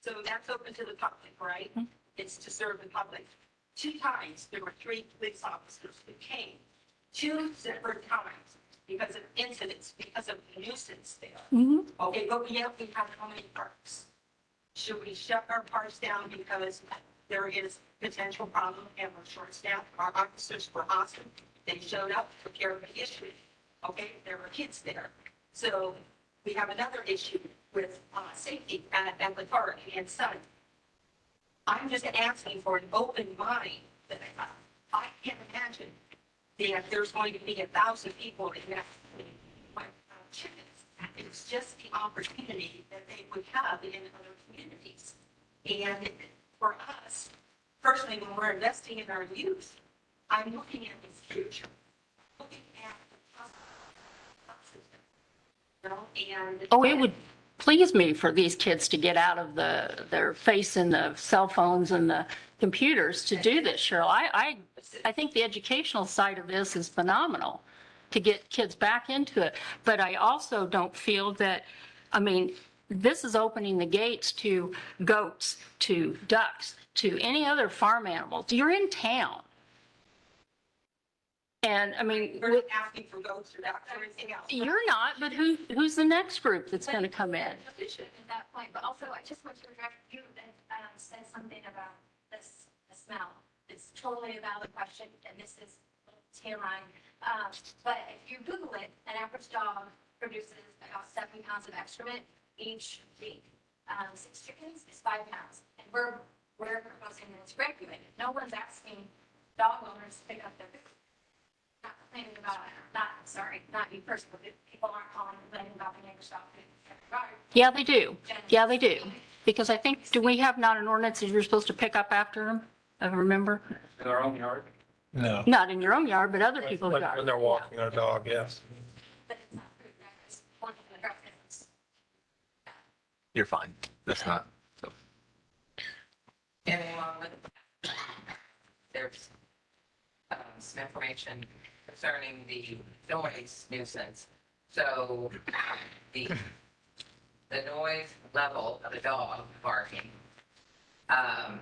So that's open to the public, right? Mm-hmm. It's to serve the public. 2 times, there were 3 police officers who came 2 separate times because of incidents, because of nuisance there. Mm-hmm. Okay, but we have how many parks? Should we shut our parks down because there is potential problem and we're short-staffed? Our officers were awesome. They showed up, took care of the issue. Okay, there were kids there. So we have another issue with safety at the park and sun. I'm just asking for an open mind that I can't imagine that there's going to be 1,000 people in that chickens. It's just the opportunity that they would have in other communities. And for us, personally, when we're investing in our youth, I'm looking at the future, looking at the and. Oh, it would please me for these kids to get out of their face in the cell phones and the computers to do this, Cheryl. I think the educational side of this is phenomenal to get kids back into it. But I also don't feel that, I mean, this is opening the gates to goats, to ducks, to any other farm animals. You're in town. And I mean, We're asking for goats or ducks or anything else. you're not, but who's the next group that's going to come in? At that point, but also I just want to direct you that said something about the smell. It's totally a valid question, and this is TMI. But if you Google it, an average dog produces about 7 pounds of excrement each week. 6 chickens is 5 pounds, and we're proposing that it's regulated. No one's asking dog owners to pick up their food. Not complaining about it. Not you personally, but people aren't calling complaining about the neighbor's dog food. Yeah, they do. Yeah, they do. Because I think, do we have not an ordinance that you're supposed to pick up after them? I remember. In our own yard. No. Not in your own yard, but other people's When yards. they're walking their dog, yes. But it's not food, that's one of the references. You're fine. That's not. So. And along with, there's some information concerning the noise nuisance. So the noise level of a dog barking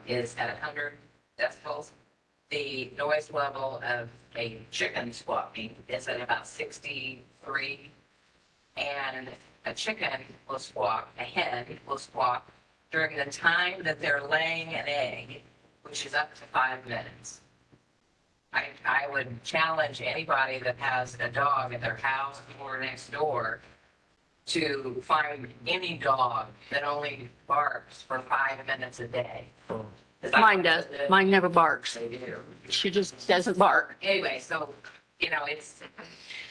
is at 100 decibels. The noise level of a chicken squawking is at about 63. And a chicken will squawk, a hen will squawk during the time that they're laying an egg, which is up to 5 minutes. I would challenge anybody that has a dog at their house or next door to find any dog that only barks for 5 minutes a day. Mine does. Mine never barks. They do. She just doesn't bark. Anyway, so, it's,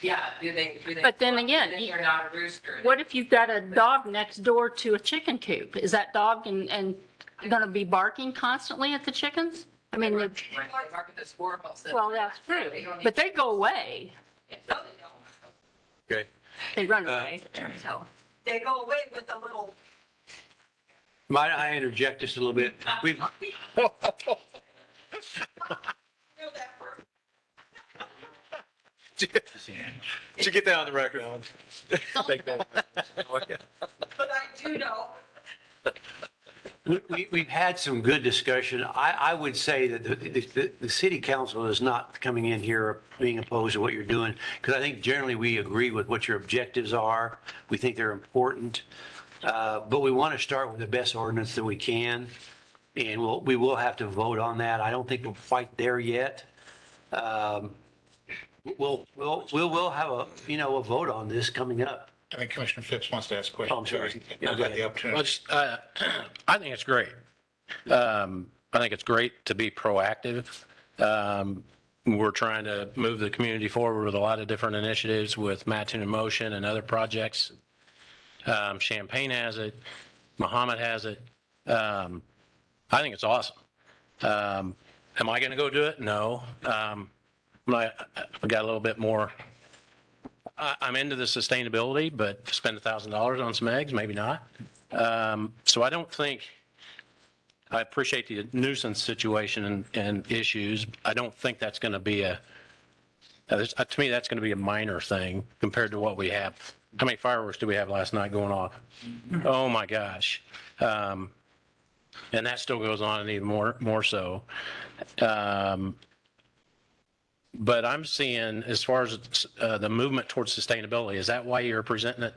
yeah, do they? But then again, You're not a rooster. What if you've got a dog next door to a chicken coop? Is that dog and going to be barking constantly at the chickens? I mean, They bark at the squirrels. well, that's true, but they go away. No, they don't. Okay. They run away, so. They go away with a little. Might I interject just a little bit? We've, Did you get that on the record? Take that. But I do know. we've had some good discussion. I would say that the city council is not coming in here being opposed to what you're doing, because I think generally we agree with what your objectives are. We think they're important. But we want to start with the best ordinance that we can, and we will have to vote on that. I don't think we're quite there yet. We'll have a vote on this coming up. I think Commissioner Phipps wants to ask a question. Oh, I'm sorry. Yeah, I've got the opportunity. I think it's great. I think it's great to be proactive. We're trying to move the community forward with a lot of different initiatives with Mattoon in Motion and other projects. Champaign has it. Muhammad has it. I think it's awesome. Am I going to go do it? No. I got a little bit more. I'm into the sustainability, but spend $1,000 on some eggs, maybe not. So I don't think, I appreciate the nuisance situation and issues. I don't think that's going to be to me, that's going to be a minor thing compared to what we have. How many fireworks do we have last night going off? Oh my gosh. And that still goes on and even more so. But I'm seeing, as far as the movement towards sustainability, is that why you're presenting it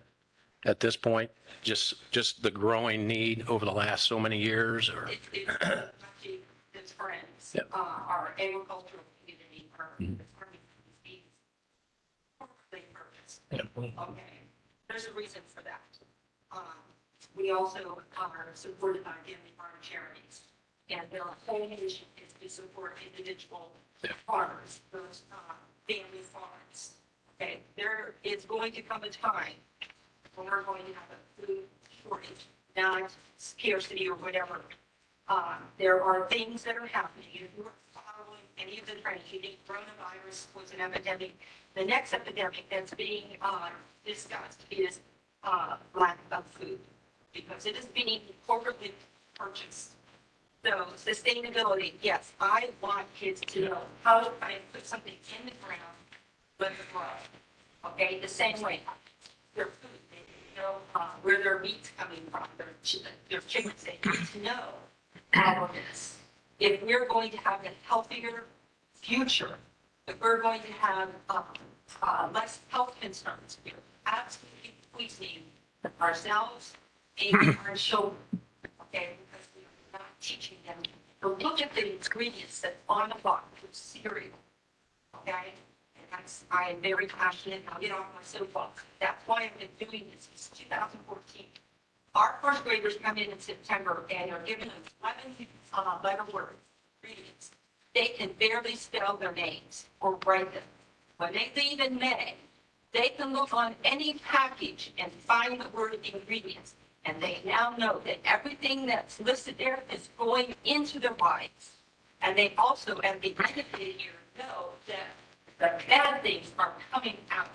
at this point? Just the growing need over the last so many years, or? His friends, Yep. our agricultural community, our farming species, purpose. Okay, there's a reason for that. We also are supported by family farm charities, and the whole mission is to support individual farmers, those family farms. Okay, there is going to come a time when we're going to have a food shortage, not scarcity or whatever. There are things that are happening. If you're following any of the trends, you think coronavirus was an epidemic. The next epidemic that's being discussed is lack of food, because it is being corporately purchased. So sustainability, yes, I want kids to know how to put something in the ground with the grow. Okay, the same way, their food, they know where their meat's coming from, their chickens, they need to know all of this. If we're going to have a healthier future, if we're going to have less health concerns, we're absolutely pleasing ourselves and our children, okay? Because we're not teaching them to look at the ingredients that's on the box of cereal, okay? And that's, I am very passionate, I'll get off my soapbox. That's why I've been doing this since 2014. Our first graders come in September and are given 11 letter words, ingredients. They can barely spell their names or write them. When they leave in May, they can look on any package and find the word ingredients. And they now know that everything that's listed there is going into their lives. And they also, at the end of the year, know that the bad things are coming out.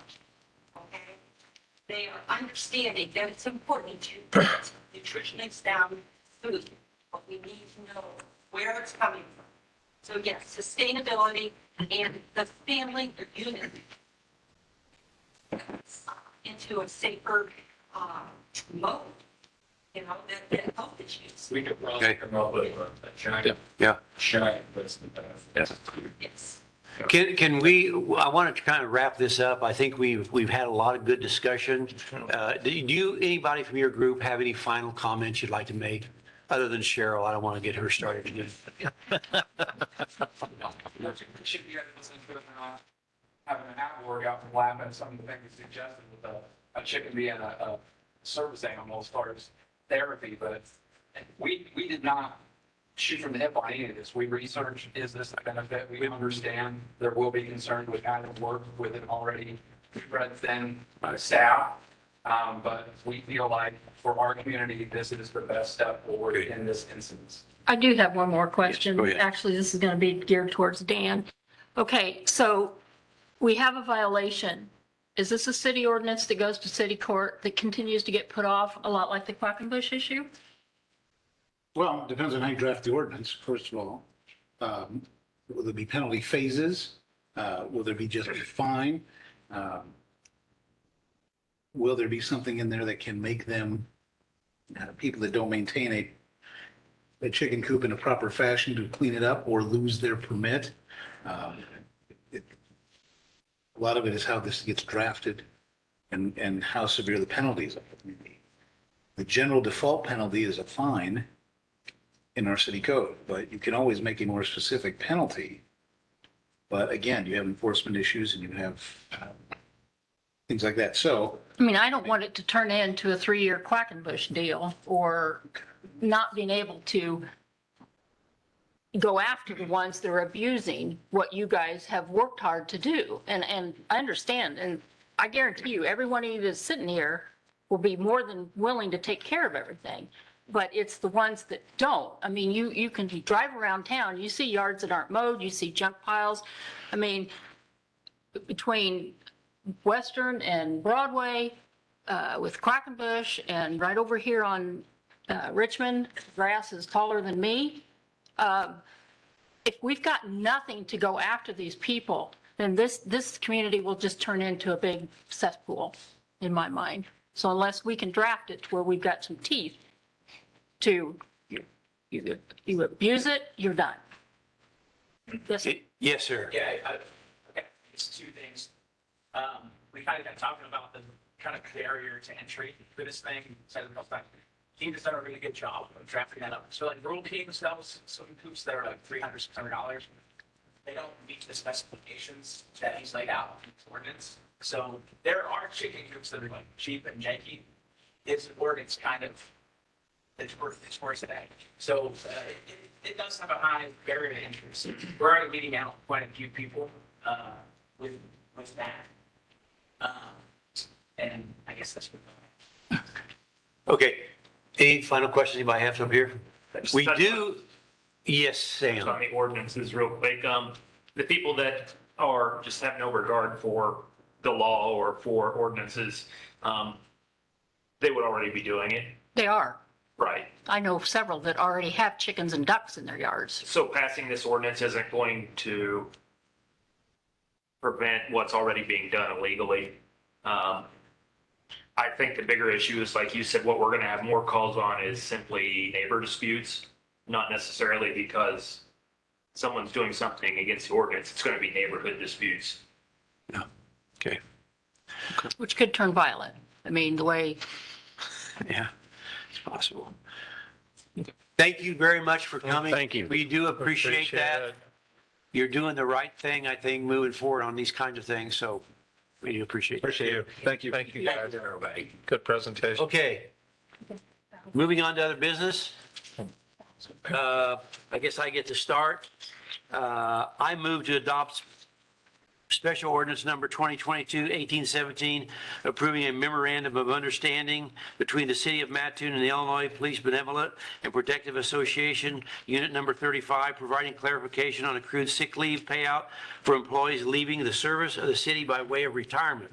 Okay? They are understanding that it's important to get nutritionally sound food, but we need to know where it's coming from. So yes, sustainability and the family unit into a safer mode, you know, that health issues. We could probably come up with a giant, Yeah. giant list of benefits. Yes. Can we, I wanted to kind of wrap this up. I think we've had a lot of good discussion. Do you, anybody from your group have any final comments you'd like to make? Other than Cheryl, I don't want to get her started again. Should be listening to it and not having an app workout and laugh at some of the things you suggested with a chicken being a service animal as far as therapy, but we did not shoot from the hip on any of this. We researched, is this a benefit? We understand there will be concern with having worked with an already spread thin staff. But we feel like for our community, this is the best step forward in this instance. I do have one more question. Yes, go ahead. Actually, this is going to be geared towards Dan. Okay, so we have a violation. Is this a city ordinance that goes to city court that continues to get put off, a lot like the Quackenbush issue? Well, it depends on how you draft the ordinance, first of all. Will there be penalty phases? Will there be just a fine? Will there be something in there that can make them, people that don't maintain a chicken coop in a proper fashion to clean it up or lose their permit? A lot of it is how this gets drafted and how severe the penalties are. The general default penalty is a fine in our city code, but you can always make a more specific penalty. But again, you have enforcement issues and you have things like that. So, I mean, I don't want it to turn into a 3-year Quackenbush deal or not being able to go after the ones that are abusing what you guys have worked hard to do. And I understand, and I guarantee you, every one of you that's sitting here will be more than willing to take care of everything. But it's the ones that don't. I mean, you can drive around town, you see yards that aren't mowed, you see junk piles. I mean, between Western and Broadway, with Quackenbush and right over here on Richmond, grass is taller than me. If we've got nothing to go after these people, then this community will just turn into a big cesspool, in my mind. So unless we can draft it to where we've got some teeth to, you abuse it, you're done. Yes, sir. Yeah, okay, it's two things. We kind of got talking about the kind of barrier to entry for this thing. Said it a couple times. Teams done a really good job of drafting that up. So like rural teams, that was some hoops that are like $300, $600. They don't meet the specifications that he's laid out in his ordinance. So there are chicken coops that are like cheap and janky. His ordinance kind of, it's worth that. So it does have a high barrier to entry. So we're already meeting out quite a few people with that. And I guess that's what. Okay. Any final questions anybody have up here? We do, yes, Sam. On the ordinances real quick, the people that are, just have no regard for the law or for ordinances, they would already be doing it, They are. right? I know several that already have chickens and ducks in their yards. So passing this ordinance isn't going to prevent what's already being done illegally. I think the bigger issue is, like you said, what we're gonna have more calls on is simply neighbor disputes, not necessarily because someone's doing something against the ordinance. It's gonna be neighborhood disputes. Okay. Which could turn violent. I mean, the way, Yeah, it's possible. Thank you very much for coming. Thank you. We do appreciate that. it. You're doing the right thing, I think, moving forward on these kinds of things, so we do appreciate that. Appreciate you. Thank you. Thank you, guys. Everybody. Good presentation. Okay. Moving on to other business. I guess I get to start. I move to adopt special ordinance number 2022-1817, approving a memorandum of understanding between the City of Mattoon and the Illinois Police Benevolent and Protective Association, Unit Number 35, providing clarification on accrued sick leave payout for employees leaving the service of the city by way of retirement.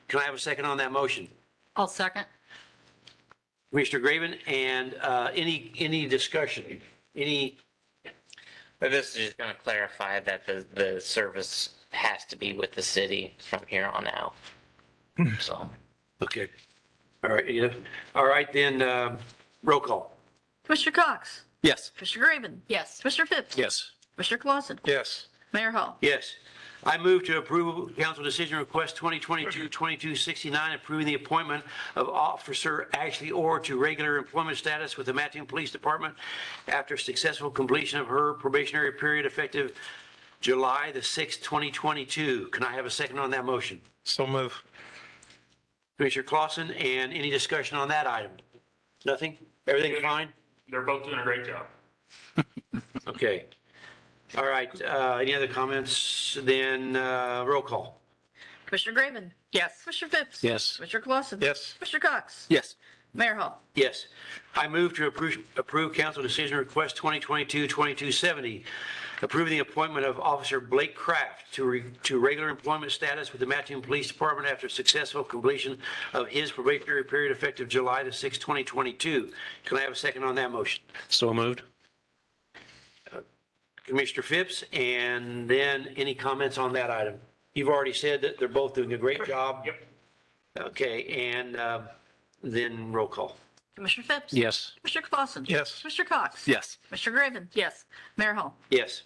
Can I have a second on that motion? I'll second. Commissioner Graven, and any discussion? Any, But this is just going to clarify that the service has to be with the city from here on out. So, okay. All right, Edith. All right, then, roll call. Commissioner Cox? Yes. Commissioner Graven? Yes. Commissioner Phipps? Yes. Commissioner Clausen? Yes. Mayor Hall? Yes. I move to approve Council Decision Request 2022-2269, approving the appointment of Officer Ashley Orr to regular employment status with the Mattoon Police Department after successful completion of her probationary period effective July the 6th, 2022. Can I have a second on that motion? So move. Commissioner Clausen, and any discussion on that item? Nothing? Everything fine? They're both doing a great job. Okay. All right, any other comments? Then roll call. Commissioner Graven? Yes. Commissioner Phipps? Yes. Commissioner Clausen? Yes. Commissioner Cox? Yes. Mayor Hall? Yes. I move to approve Council Decision Request 2022-2270, approving the appointment of Officer Blake Kraft to regular employment status with the Mattoon Police Department after successful completion of his probationary period effective July the 6th, 2022. Can I have a second on that motion? So moved. Commissioner Phipps, and then any comments on that item? You've already said that they're both doing a great job. Yep. Okay, and then roll call. Commissioner Phipps? Yes. Commissioner Clausen? Yes. Commissioner Cox? Yes. Commissioner Graven? Yes. Mayor Hall? Yes.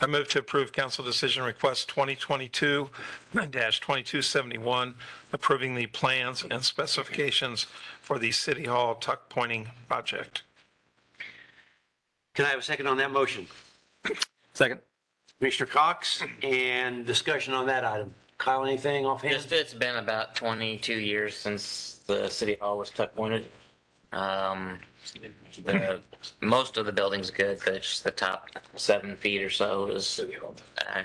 I move to approve Council Decision Request 2022-2271, approving the plans and specifications for the City Hall tuck pointing project. Can I have a second on that motion? Second. Commissioner Cox, and discussion on that item. Kyle, anything offhand? just, it's been about 22 years since the city hall was tuck pointed. Most of the building's good, but just the top 7 feet or so is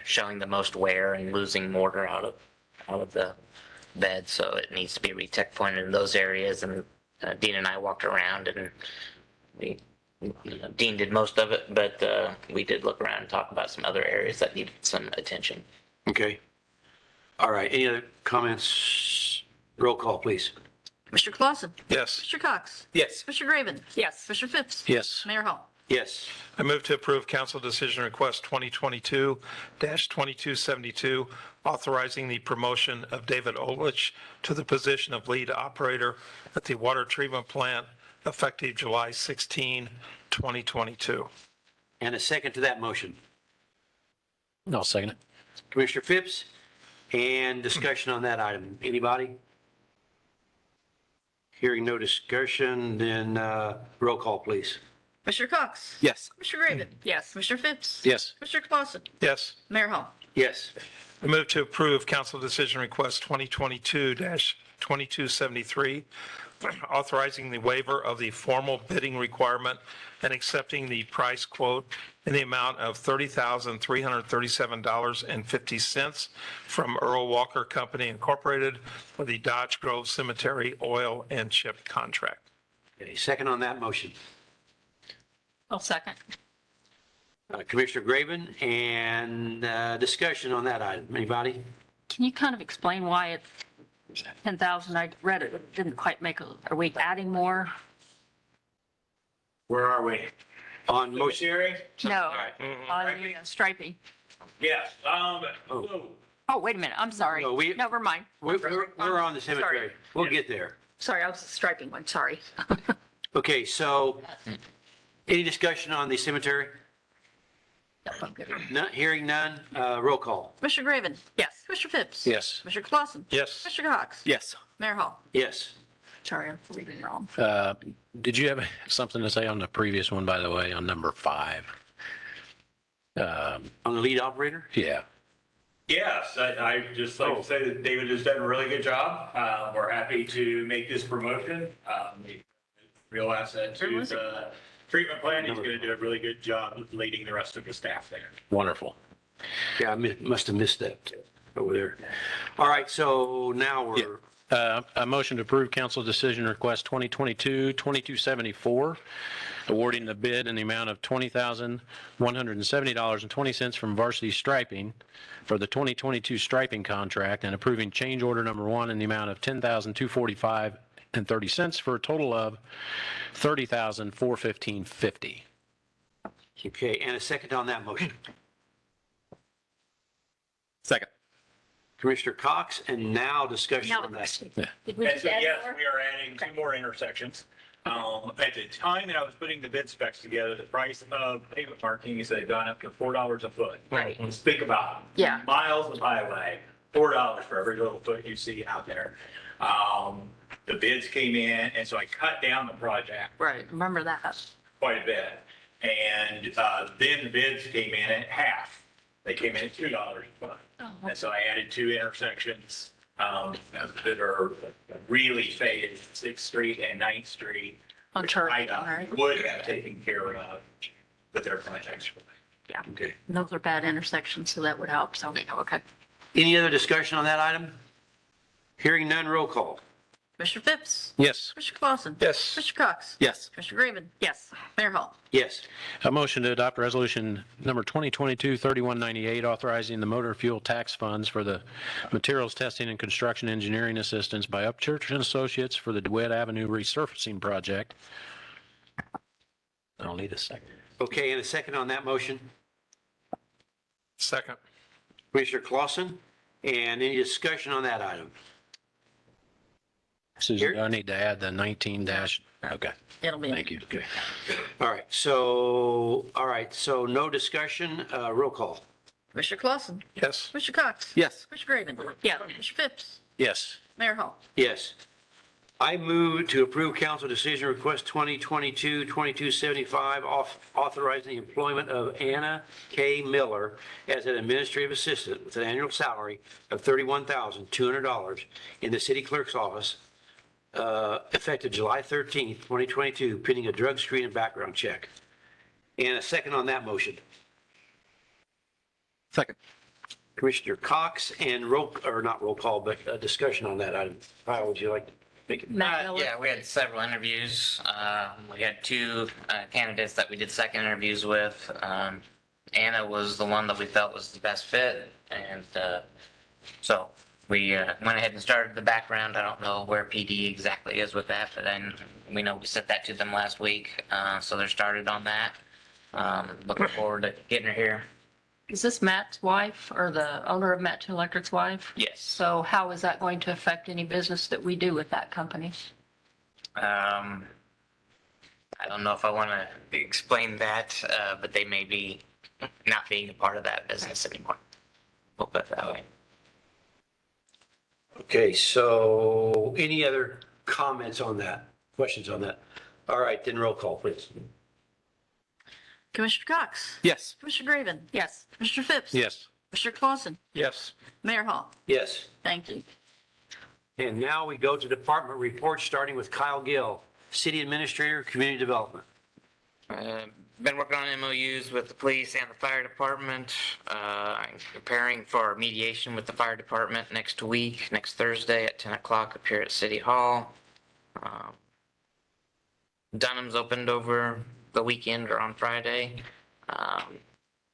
showing the most wear and losing mortar out of the bed. So it needs to be re-tuck pointed in those areas. And Dean and I walked around, and Dean did most of it, but we did look around and talk about some other areas that needed some attention. Okay. All right, any other comments? Roll call, please. Commissioner Clausen? Yes. Commissioner Cox? Yes. Commissioner Graven? Yes. Commissioner Phipps? Yes. Mayor Hall? Yes. I move to approve Council Decision Request 2022-2272, authorizing the promotion of David Olich to the position of lead operator at the water treatment plant effective July 16, 2022. And a second to that motion. I'll second it. Commissioner Phipps, and discussion on that item. Anybody? Hearing no discussion, then roll call, please. Commissioner Cox? Yes. Commissioner Graven? Yes. Commissioner Phipps? Yes. Commissioner Clausen? Yes. Mayor Hall? Yes. I move to approve Council Decision Request 2022-2273, authorizing the waiver of the formal bidding requirement and accepting the price quote in the amount of $30,337.50 from Earl Walker Company Incorporated for the Dodge Grove Cemetery oil and chip contract. Okay, second on that motion. I'll second. Commissioner Graven, and discussion on that item. Anybody? Can you kind of explain why it's 10,000? I read it, it didn't quite make a, are we adding more? Where are we? On motion. Hearing? No, on striping. Yes, Oh, wait a minute, I'm sorry. No, Never mind. We're on the cemetery. Sorry. We'll get there. Sorry, I was the striping one, sorry. Okay, so any discussion on the cemetery? Hearing none, roll call. Commissioner Graven? Yes. Commissioner Phipps? Yes. Commissioner Clausen? Yes. Commissioner Cox? Yes. Mayor Hall? Yes. Sorry, I'm reading wrong. Did you have something to say on the previous one, by the way, on number 5? On the lead operator? Yeah. yes, I just like to say that David has done a really good job. We're happy to make this promotion. Real asset to the treatment plan. He's going to do a really good job leading the rest of the staff there. Wonderful. Yeah, I must have missed that over there. All right, so now we're, A motion to approve council decision request 2022-2274, awarding the bid in the amount of $20,170.20 from Varsity Striping for the 2022 striping contract and approving change order number 1 in the amount of $10,245.30 for a total of $30,415.50. okay, and a second on that motion. Second. Commissioner Cox, and now discussion on that. Did we And just so, add yes, more? we are adding 2 more intersections. At the time that I was putting the bid specs together, the price of pavement markings had gone up to $4 a foot. Right. Let's think about it. Yeah. Miles of highway, $4 for every little foot you see out there. The bids came in, and so I cut down the project Right, remember that. quite a bit. And then the bids came in at half. They came in at $2 a foot. And so I added 2 intersections that are really faded, 6th Street and 9th Street. On which Church, IDOT all right. would have taken care of with their projects. Yeah. Okay. And those are bad intersections, so that would help, so, okay. Any other discussion on that item? Hearing none, roll call. Commissioner Phipps? Yes. Commissioner Clausen? Yes. Commissioner Cox? Yes. Commissioner Graven? Yes. Mayor Hall? Yes. A motion to adopt resolution number 2022-3198, authorizing the motor fuel tax funds for the materials testing and construction engineering assistance by Upchurch and Associates for the DeWitt Avenue resurfacing project. I'll need a second. Okay, and a second on that motion. Second. Commissioner Clausen, and any discussion on that item? Susan, I need to add the 19 dash, okay, It'll be. thank you. Okay. All right, so no discussion, roll call. Commissioner Clausen? Yes. Commissioner Cox? Yes. Commissioner Graven? Yeah. Commissioner Phipps? Yes. Mayor Hall? Yes. I move to approve council decision request 2022-2275, authorizing the employment of Anna K. Miller as an administrative assistant with an annual salary of $31,200 in the city clerk's office, effective July 13th, 2022, pending a drug screen and background check. And a second on that motion. Second. Commissioner Cox, and not roll call, but discussion on that item. How would you like to make it? Yeah, we had several interviews. We had 2 candidates that we did second interviews with. Anna was the one that we felt was the best fit, and so we went ahead and started the background. I don't know where PD exactly is with that, but then we know we sent that to them last week, so they're started on that. Looking forward to getting her here. Is this Matt's wife or the owner of Matt Electric's wife? Yes. So how is that going to affect any business that we do with that company? I don't know if I want to explain that, but they may be not being a part of that business anymore. We'll put it that way. Okay, so any other comments on that? Questions on that? All right, then roll call, please. Commissioner Cox? Yes. Commissioner Graven? Yes. Commissioner Phipps? Yes. Commissioner Clausen? Yes. Mayor Hall? Yes. Thank you. And now we go to department reports, starting with Kyle Gill, City Administrator, Community Development. Been working on MOUs with the police and the fire department. I'm preparing for mediation with the fire department next week, next Thursday at 10 o'clock up here at City Hall. Dunham's opened over the weekend or on Friday.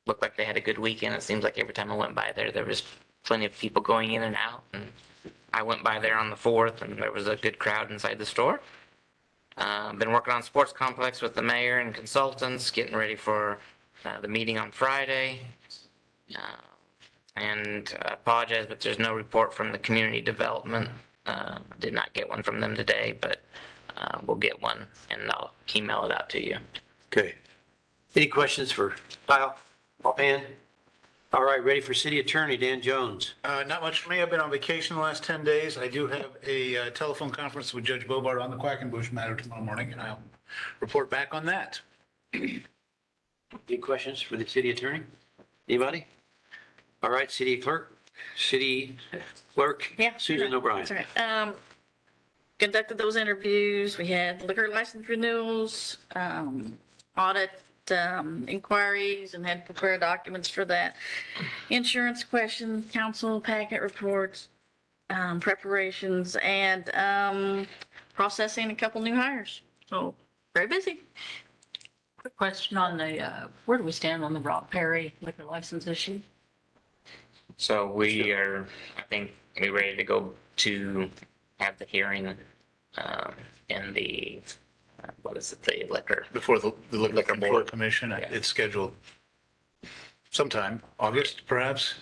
Looked like they had a good weekend. It seems like every time I went by there, there was plenty of people going in and out. And I went by there on the 4th, and there was a good crowd inside the store. Been working on sports complex with the mayor and consultants, getting ready for the meeting on Friday. And I apologize, but there's no report from the community development. Did not get one from them today, but we'll get one, and I'll email it out to you. Okay. Any questions for Kyle? Offhand? All right, ready for city attorney, Dan Jones. Not much for me. I've been on vacation the last 10 days. I do have a telephone conference with Judge Bobart on the Quackenbush matter tomorrow morning, and I'll report back on that. Any questions for the city attorney? Anybody? All right, city clerk, Yeah. Susan O'Brien. That's right. Conducted those interviews. We had liquor license renewals, audit inquiries, and had prepared documents for that. Insurance questions, council packet reports, preparations, and processing a couple new hires. So very busy. Quick question on the, where do we stand on the Rob Perry liquor license issue? So we are, I think, we ready to go to have the hearing in the, what is it, the liquor? Before the Liquor Liquor Control Board. Commission, it's scheduled sometime, August, perhaps.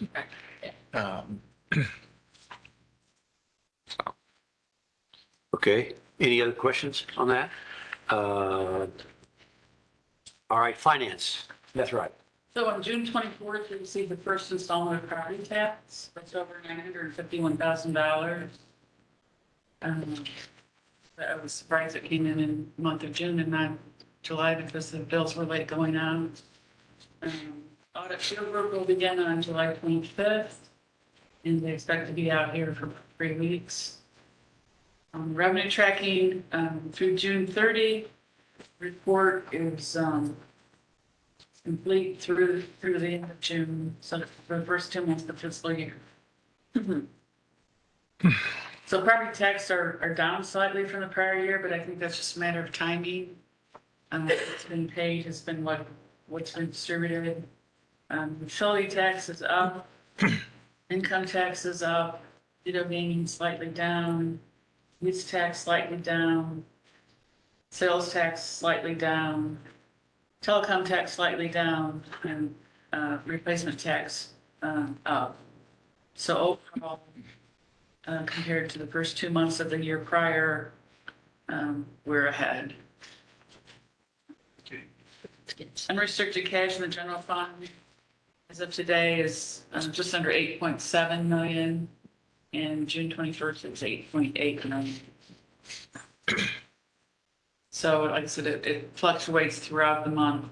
Okay, any other questions on that? All right, finance. That's right. So on June 24th, we received the first installment of property tax. That's over $951,000. I was surprised it came in the month of June and not July because the bills were late going out. Audit field work will begin on July 25th, and they expect to be out here for 3 weeks. Revenue tracking through June 30, report is complete through the end of June, so for the first 2 months of the fiscal year. So property tax are down slightly from the prior year, but I think that's just a matter of timing. What's been paid has been what's been distributed. Utility tax is up, income tax is up, video gaming slightly down, use tax slightly down, sales tax slightly down, telecom tax slightly down, and replacement tax up. So overall, compared to the first 2 months of the year prior, we're ahead. Unrestricted cash in the general fund as of today is just under 8.7 million, and June 21st it's 8.8 million. So like I said, it fluctuates throughout the month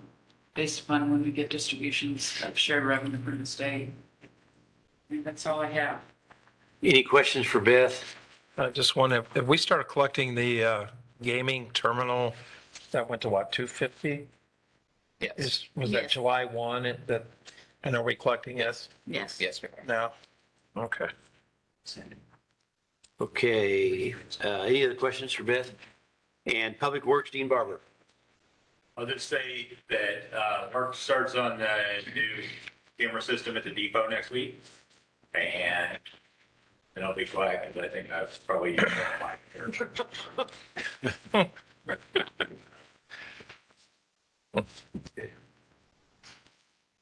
based upon when we get distributions of shared revenue from the state. And that's all I have. Any questions for Beth? I just want to, if we started collecting the gaming terminal, that went to what, 250? Yes. Was that Yes. July 1 and are we collecting it Yes. Yes, we are. now? Okay. Okay, any other questions for Beth? And Public Works, Dean Barber. I'll just say that work starts on the new camera system at the depot next week. And then I'll be quiet because I think I've probably used all my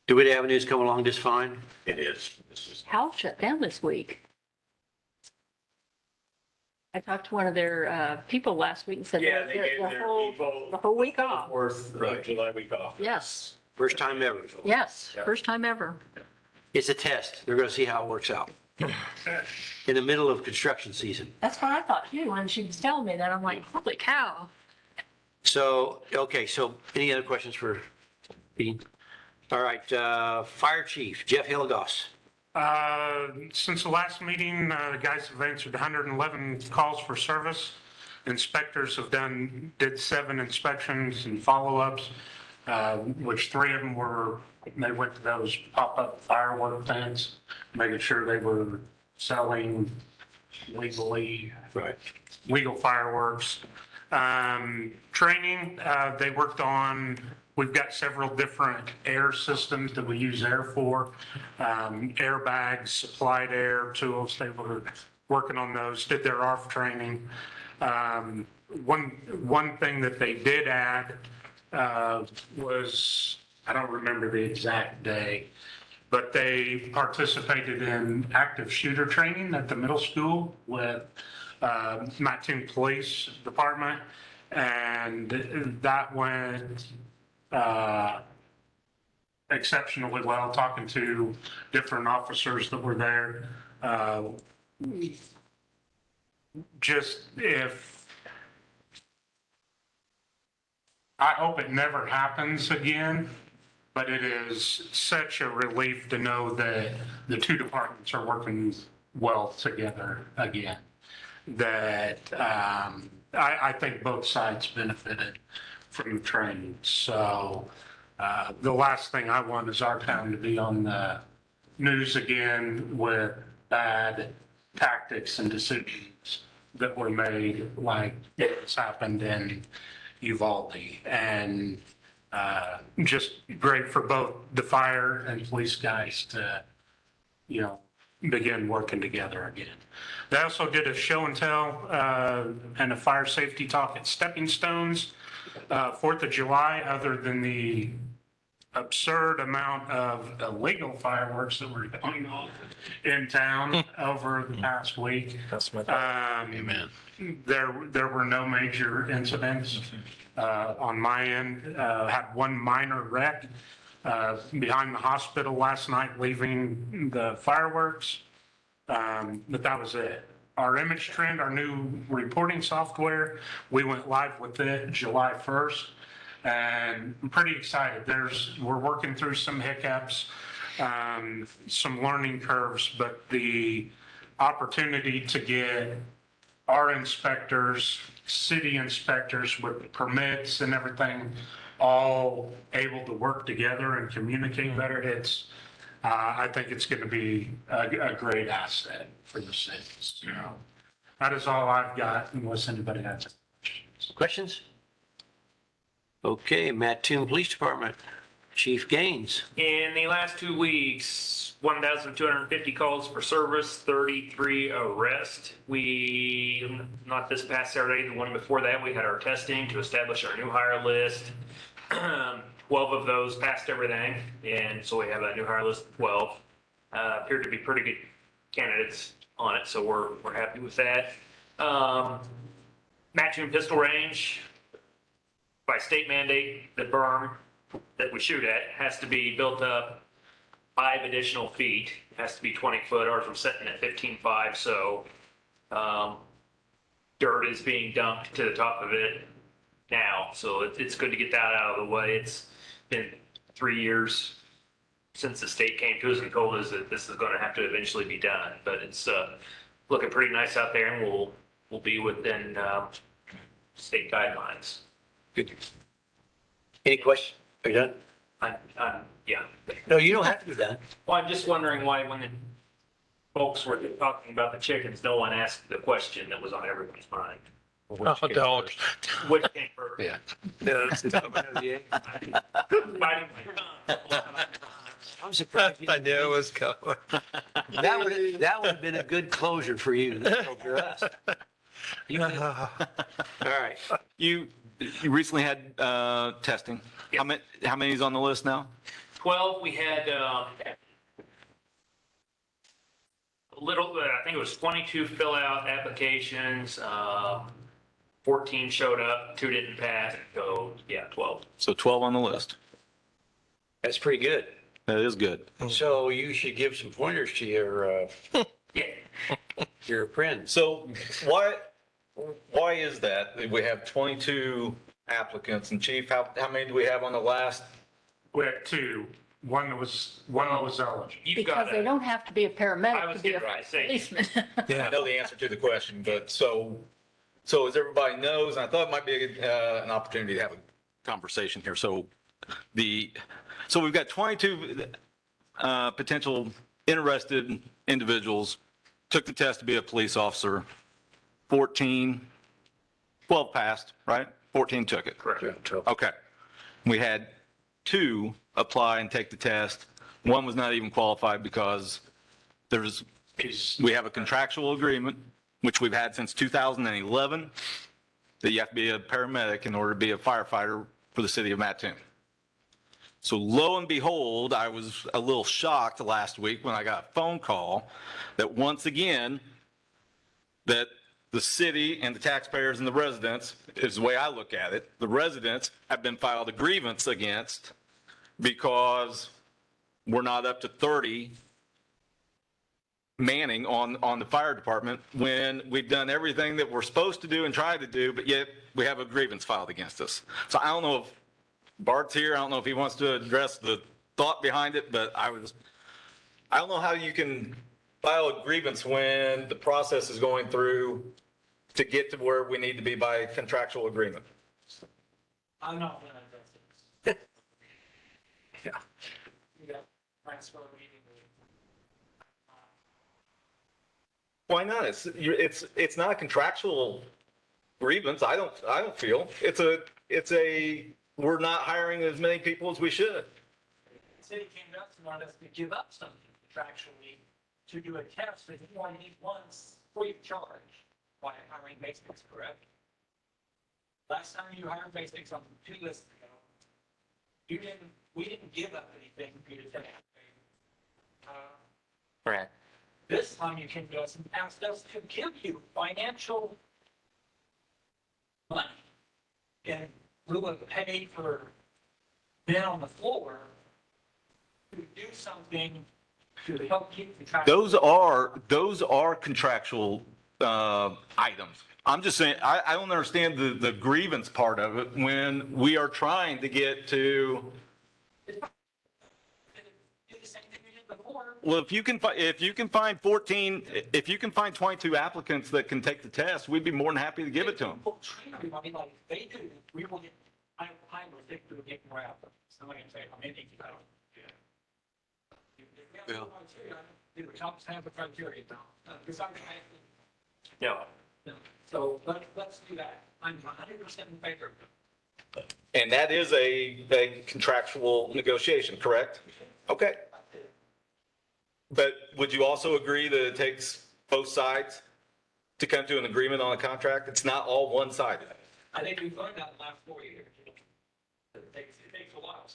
DeWitt Avenue's coming along just fine? It is. This is House shut down this week. I talked to one of their people last week and said Yeah, they gave the their whole, people the whole week off. worth July week off. Yes, First time ever. yes, Yeah. first time ever. It's a test. They're going to see how it works out. In the middle of construction season. That's what I thought too, when she was telling me that. I'm like, holy cow. So, okay, so any other questions for Dean? All right, Fire Chief, Jeff Hilligoss. Since the last meeting, the guys have answered 111 calls for service. Inspectors did 7 inspections and follow-ups, which 3 of them they went to those pop-up firework tents, making sure they were selling legal fireworks. Training, they worked on, we've got several different air systems that we use air for. Airbags, supplied air tools, they were working on those, did their ARF training. One thing that they did add was, I don't remember the exact day, but they participated in active shooter training at the middle school with Mattoon Police Department, and that went exceptionally well, talking to different officers that were there. Just if, I hope it never happens again, but it is such a relief to know that the two departments are working well together again. That I think both sides benefited from the training. So the last thing I want is our town to be on the news again with bad tactics and decisions that were made, like it's happened in Uvalde. And just great for both the fire and police guys to, you know, begin working together again. They also did a show and tell and a fire safety talk at Stepping Stones, 4th of July, other than the absurd amount of illegal fireworks that were going on in town over the past week. Amen. There were no major incidents on my end. Had one minor wreck behind the hospital last night leaving the fireworks, but that was it. Our image trend, our new reporting software, we went live with it July 1st, and I'm pretty excited. We're working through some hiccups, some learning curves, but the opportunity to get our inspectors, city inspectors with permits and everything, all able to work together and communicate better, I think it's going to be a great asset for the city. So that is all I've got, unless anybody has Questions? Okay, Mattoon Police Department, Chief Gaines. In the last 2 weeks, 1,250 calls for service, 33 arrests. Not this past Saturday, the one before that, we had our testing to establish our new hire list. 12 of those passed everything, and so we have a new hire list of 12. Appeared to be pretty good candidates on it, so we're happy with that. Mattoon Pistol Range, by state mandate, the berm that we shoot at has to be built up 5 additional feet. It has to be 20 foot. Ours was sitting at 15.5, so dirt is being dumped to the top of it now. So it's good to get that out of the way. It's been 3 years since the state came to us and told us that this is going to have to eventually be done. But it's looking pretty nice out there, and we'll be within state guidelines. Good. Any questions? Are you done? Yeah. No, you don't have to be done. Well, I'm just wondering why when the folks were talking about the chickens, no one asked the question that was on everyone's mind. Oh, don't. Which came first? Yeah. I'm surprised. I knew it was coming. That would have been a good closure for you. For us. All right. You recently had testing. How many is on the list now? 12, we had a little, I think it was 22 fill-out applications. 14 showed up, 2 didn't pass, so yeah, 12. So 12 on the list. That's pretty good. That is good. So you should give some pointers to your friends. So why is that? We have 22 applicants, and Chief, how many do we have on the last? We had 2. One was eligible. Because they don't have to be a paramedic to be a policeman. Yeah, I know the answer to the question, but so as everybody knows, and I thought it might be an opportunity to have a conversation here. So we've got 22 potential interested individuals, took the test to be a police officer. 14 12 passed, right? 14 took it. Correct. Okay. We had 2 apply and take the test. 1 was not even qualified because we have a contractual agreement, which we've had since 2011, that you have to be a paramedic in order to be a firefighter for the city of Mattoon. So lo and behold, I was a little shocked last week when I got a phone call that once again, that the city and the taxpayers and the residents, is the way I look at it, the residents have been filed a grievance against because we're not up to 30 manning on the fire department when we've done everything that we're supposed to do and tried to do, but yet we have a grievance filed against us. So I don't know if Bart's here. I don't know if he wants to address the thought behind it, but I don't know how you can file a grievance when the process is going through to get to where we need to be by contractual agreement. I'm not going to address it. Yeah. Yeah. Thanks for the meeting. Why not? It's not a contractual grievance. I don't feel it's a we're not hiring as many people as we should. The city came to us and wanted us to give up something contractually to do a test that you only need once free of charge by hiring basics, correct? Last time you hired basics on 2 lists ago, we didn't give up anything for you to take. Correct. This time you came to us and asked us to give you financial money in lieu of pay for men on the floor to do something to help you. Those are contractual items. I'm just saying, I don't understand the grievance part of it when we are trying to get to. Well, if you can find 22 applicants that can take the test, we'd be more than happy to give it to them. People treat everybody like they do. We will get, I will think to get more out. So like I say, I'm in, I don't. If we have the criteria, the cops have the criteria now. Yeah. So let's do that. I'm 100% in favor of it. And that is a contractual negotiation, correct? Okay. But would you also agree that it takes both sides to come to an agreement on a contract? It's not all one-sided. I think we've learned that in the last 4 years. It takes a while.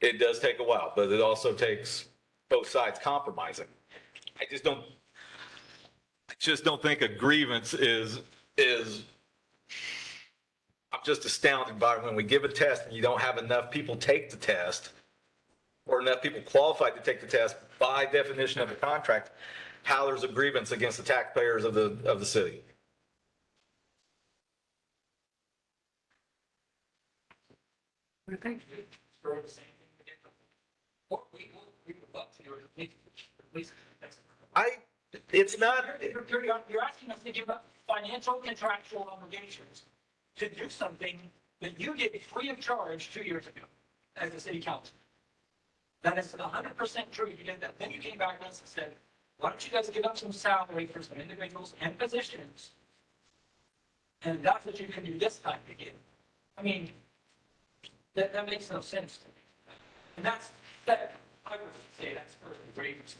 It does take a while, but it also takes both sides compromising. I just don't think a grievance is, I'm just astounded by when we give a test and you don't have enough people take the test or enough people qualified to take the test by definition of the contract, how there's a grievance against the taxpayers of the city. Okay. It's not. You're asking us to give up financial contractual obligations to do something that you did free of charge 2 years ago as a city council. That is 100% true. You did that. Then you came back to us and said, why don't you guys give up some salary for some individuals and positions? And that's what you can do this time again. I mean, that makes no sense to me. And I would say that's perfectly great.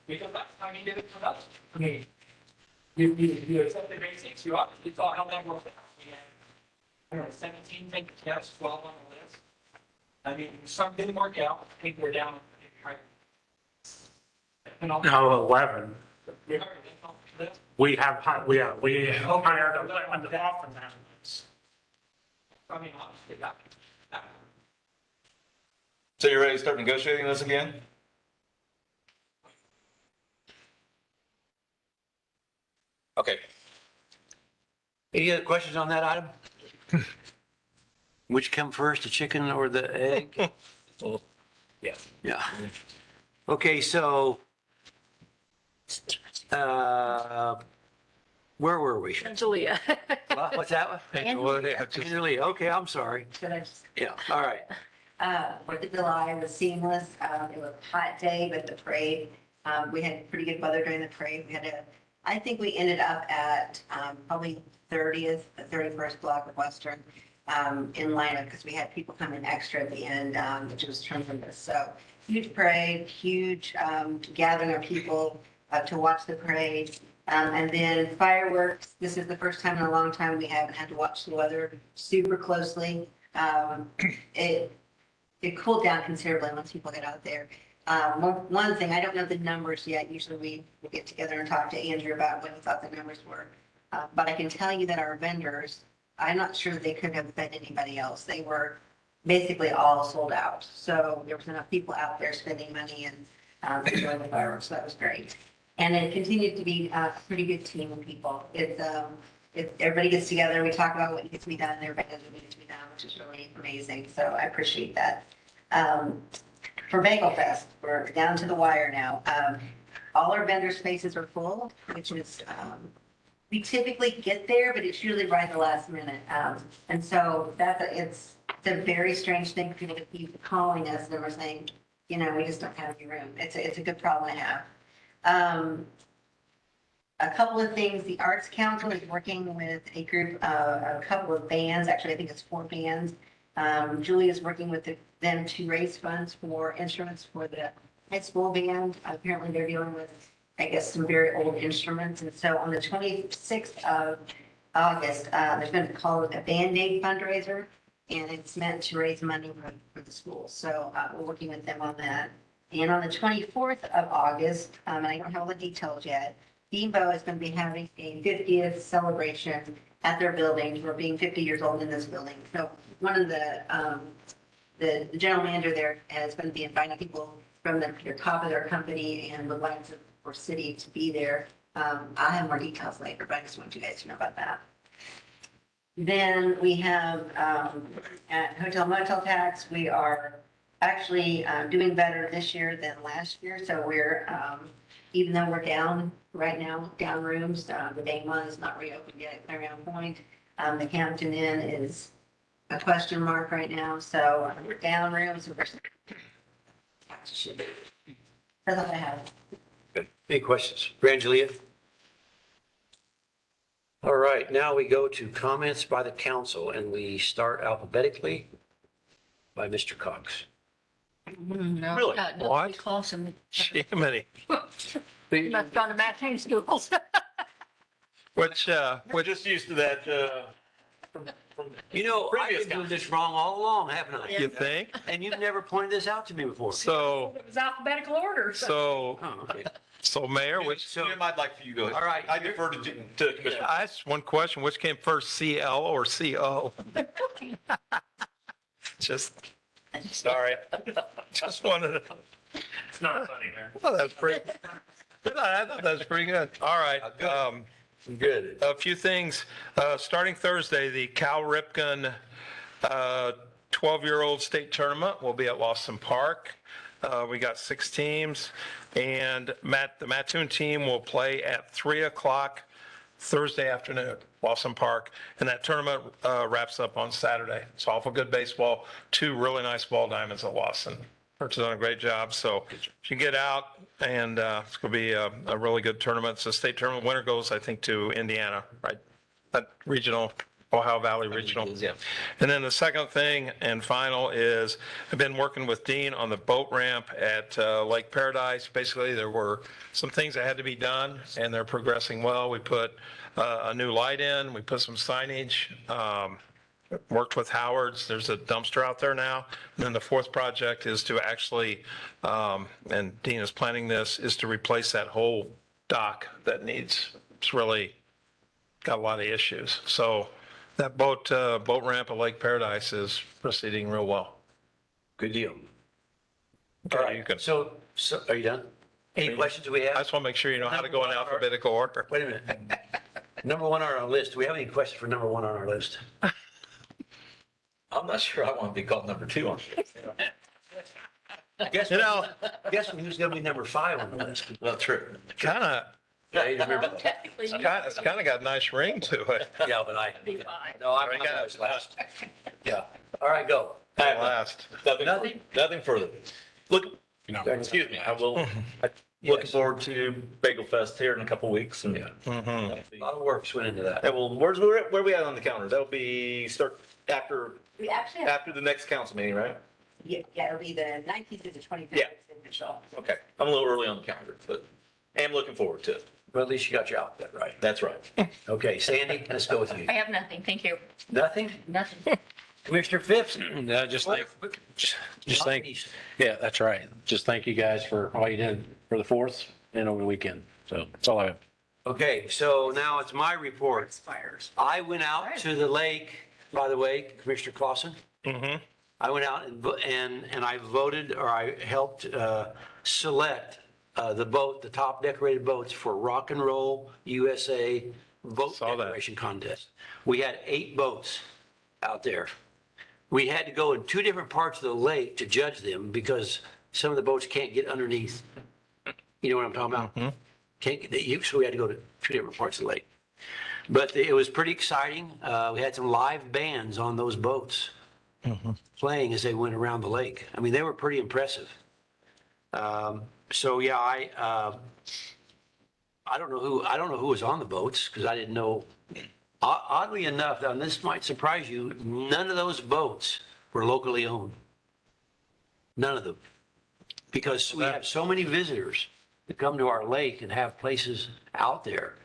Because last time you did it for us. I mean, you accept the basics, you obviously thought how that worked out. We had, I don't know, 17 take the test, 12 on the list. I mean, some didn't work out. I think we're down. No, 11. We hired 11 off in that. I mean, obviously, that. So you're ready to start negotiating this again? Okay. Any other questions on that item? Which come first, the chicken or the egg? Yes. Yeah. Okay, so, where were we? Angelia. What's that one? Angelia, okay, I'm sorry. Yeah, all right. 4th of July was seamless. It was a hot day, but the parade, we had pretty good weather during the parade. We had I think we ended up at probably 30th, the 31st block of Western in lineup because we had people come in extra at the end, which was tremendous. So huge parade, huge gathering of people to watch the parade. And then fireworks. This is the first time in a long time we haven't had to watch the weather super closely. It cooled down considerably once people get out there. One thing, I don't know the numbers yet. Usually we get together and talk to Andrew about what he thought the numbers were. But I can tell you that our vendors, I'm not sure they could have fed anybody else. They were basically all sold out. So there was enough people out there spending money and enjoying the fireworks. So that was great. And it continued to be a pretty good team of people. Everybody gets together, we talk about what needs to be done, and everybody does what needs to be done, which is really amazing. So I appreciate that. For Bagel Fest, we're down to the wire now. All our vendor spaces are full, which is, we typically get there, but it's usually right at the last minute. And so it's a very strange thing for people to keep calling us and we're saying, we just don't have any room. It's a good problem to have. A couple of things, the Arts Council is working with a group, a couple of bands, actually I think it's 4 bands. Julie is working with them to raise funds for instruments for the high school band. Apparently they're dealing with, I guess, some very old instruments. And so on the 26th of August, there's been a Band-Aid fundraiser, and it's meant to raise money for the schools. So we're working with them on that. And on the 24th of August, and I don't have all the details yet, Beambo is going to be having a 50th celebration at their building for being 50 years old in this building. So one of the general manager there is going to be inviting people from the top of their company and would like for city to be there. I'll have more details later, but I just want you guys to know about that. Then we have at Hotel Motel Tax, we are actually doing better this year than last year. So we're, even though we're down right now, down rooms, the main one is not reopened yet at Clarion Point. The Hampton Inn is a question mark right now. So we're down rooms. That's all I have. Good. Any questions? Brangelia? All right, now we go to comments by the council, and we start alphabetically by Mr. Cox. No, Really? no, What? be close and Jiminy. you must have gone to Mattoon schools. Which, We're just used to that, I've been doing this wrong all along, haven't I? you think? And you've never pointed this out to me before. So, It was alphabetical order. Oh, okay. so Mayor, which, So, Jim, I'd like for you to go. all right. I defer to Commissioner. I asked one question, which came first, CL or CO? Just, sorry. Just wanted to, It's not funny, man. well, that's pretty, I thought that was pretty good. All right. Good. A few things. Starting Thursday, the Cal Ripken 12-year-old state tournament will be at Lawson Park. We got 6 teams, and the Mattoon team will play at 3 o'clock Thursday afternoon, Lawson Park, and that tournament wraps up on Saturday. It's awful good baseball. 2 really nice ball diamonds at Lawson. Kurt's done a great job, so if you get out, and it's going to be a really good tournament. It's a state tournament. Winner goes, I think, to Indiana, right? That regional, Ohio Valley Regional. Yeah. And then the second thing and final is I've been working with Dean on the boat ramp at Lake Paradise. Basically, there were some things that had to be done, and they're progressing well. We put a new light in. We put some signage. Worked with Howard's. There's a dumpster out there now. And then the fourth project is to actually, and Dean is planning this, is to replace that whole dock that it's really got a lot of issues. So that boat ramp at Lake Paradise is proceeding real well. Good deal. Okay, All right. you can- So are you done? Any questions we I have? just want to make sure you know how to go in alphabetical order. Wait a minute. Number 1 on our list. Do we have any questions for number 1 on our list? I'm not sure I want to be called number 2 on. Guess who's going to be number 5 on the list? Well, true. Kind of, Yeah, you remember? Technically, it's kind of got a nice ring to it. Yeah, but be fine. no, I'm always last. Yeah. All right, go. Last. Nothing further. Look, excuse me, looking forward to Bagel Fest here in a couple weeks. And A lot of work went into that. that will, where are we at on the calendar? That'll be start after, We actually have, after the next council meeting, right? yeah, it'll be the 19th to the 25th. Yeah. Official. Okay. I'm a little early on the calendar, but am looking forward to it. But at least you got your outfit right. That's right. Okay, Sandy, let's go with you. I have nothing, thank you. Nothing? Nothing. Commissioner Phipps? No, just thank, yeah, that's right. Just thank you guys for all you did for the 4th and over the weekend. So that's all I have. Okay, so now it's my report. I went out to the lake, by the way, Commissioner Clausen. I went out and I voted, or I helped select the top decorated boats for Rock and Roll USA Boat Decoration Contest. We had 8 boats out there. We had to go in 2 different parts of the lake to judge them because some of the boats can't get underneath. You know what I'm talking about? Can't get, so we had to go to 2 different parts of the lake. But it was pretty exciting. We had some live bands on those boats playing as they went around the lake. I mean, they were pretty impressive. So yeah, I don't know who was on the boats because I didn't know. Oddly enough, and this might surprise you, none of those boats were locally owned. None of them. Because we have so many visitors that come to our lake and have places out there,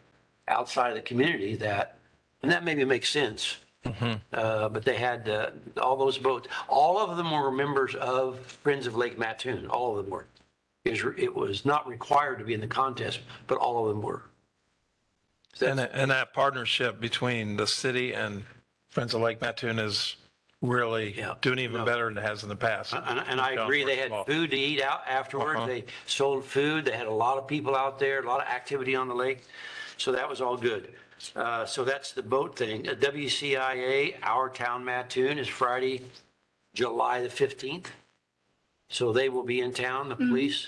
outside of the community that, and that maybe makes sense. But they had all those boats. All of them were members of Friends of Lake Mattoon. All of them were. It was not required to be in the contest, but all of them were. And that partnership between the city and Friends of Lake Mattoon is really doing even better than it has in the past. And I agree, they had food to eat out afterwards. They sold food. They had a lot of people out there, a lot of activity on the lake. So that was all good. So that's the boat thing. WCIA, Our Town Mattoon, is Friday, July the 15th. So they will be in town. The police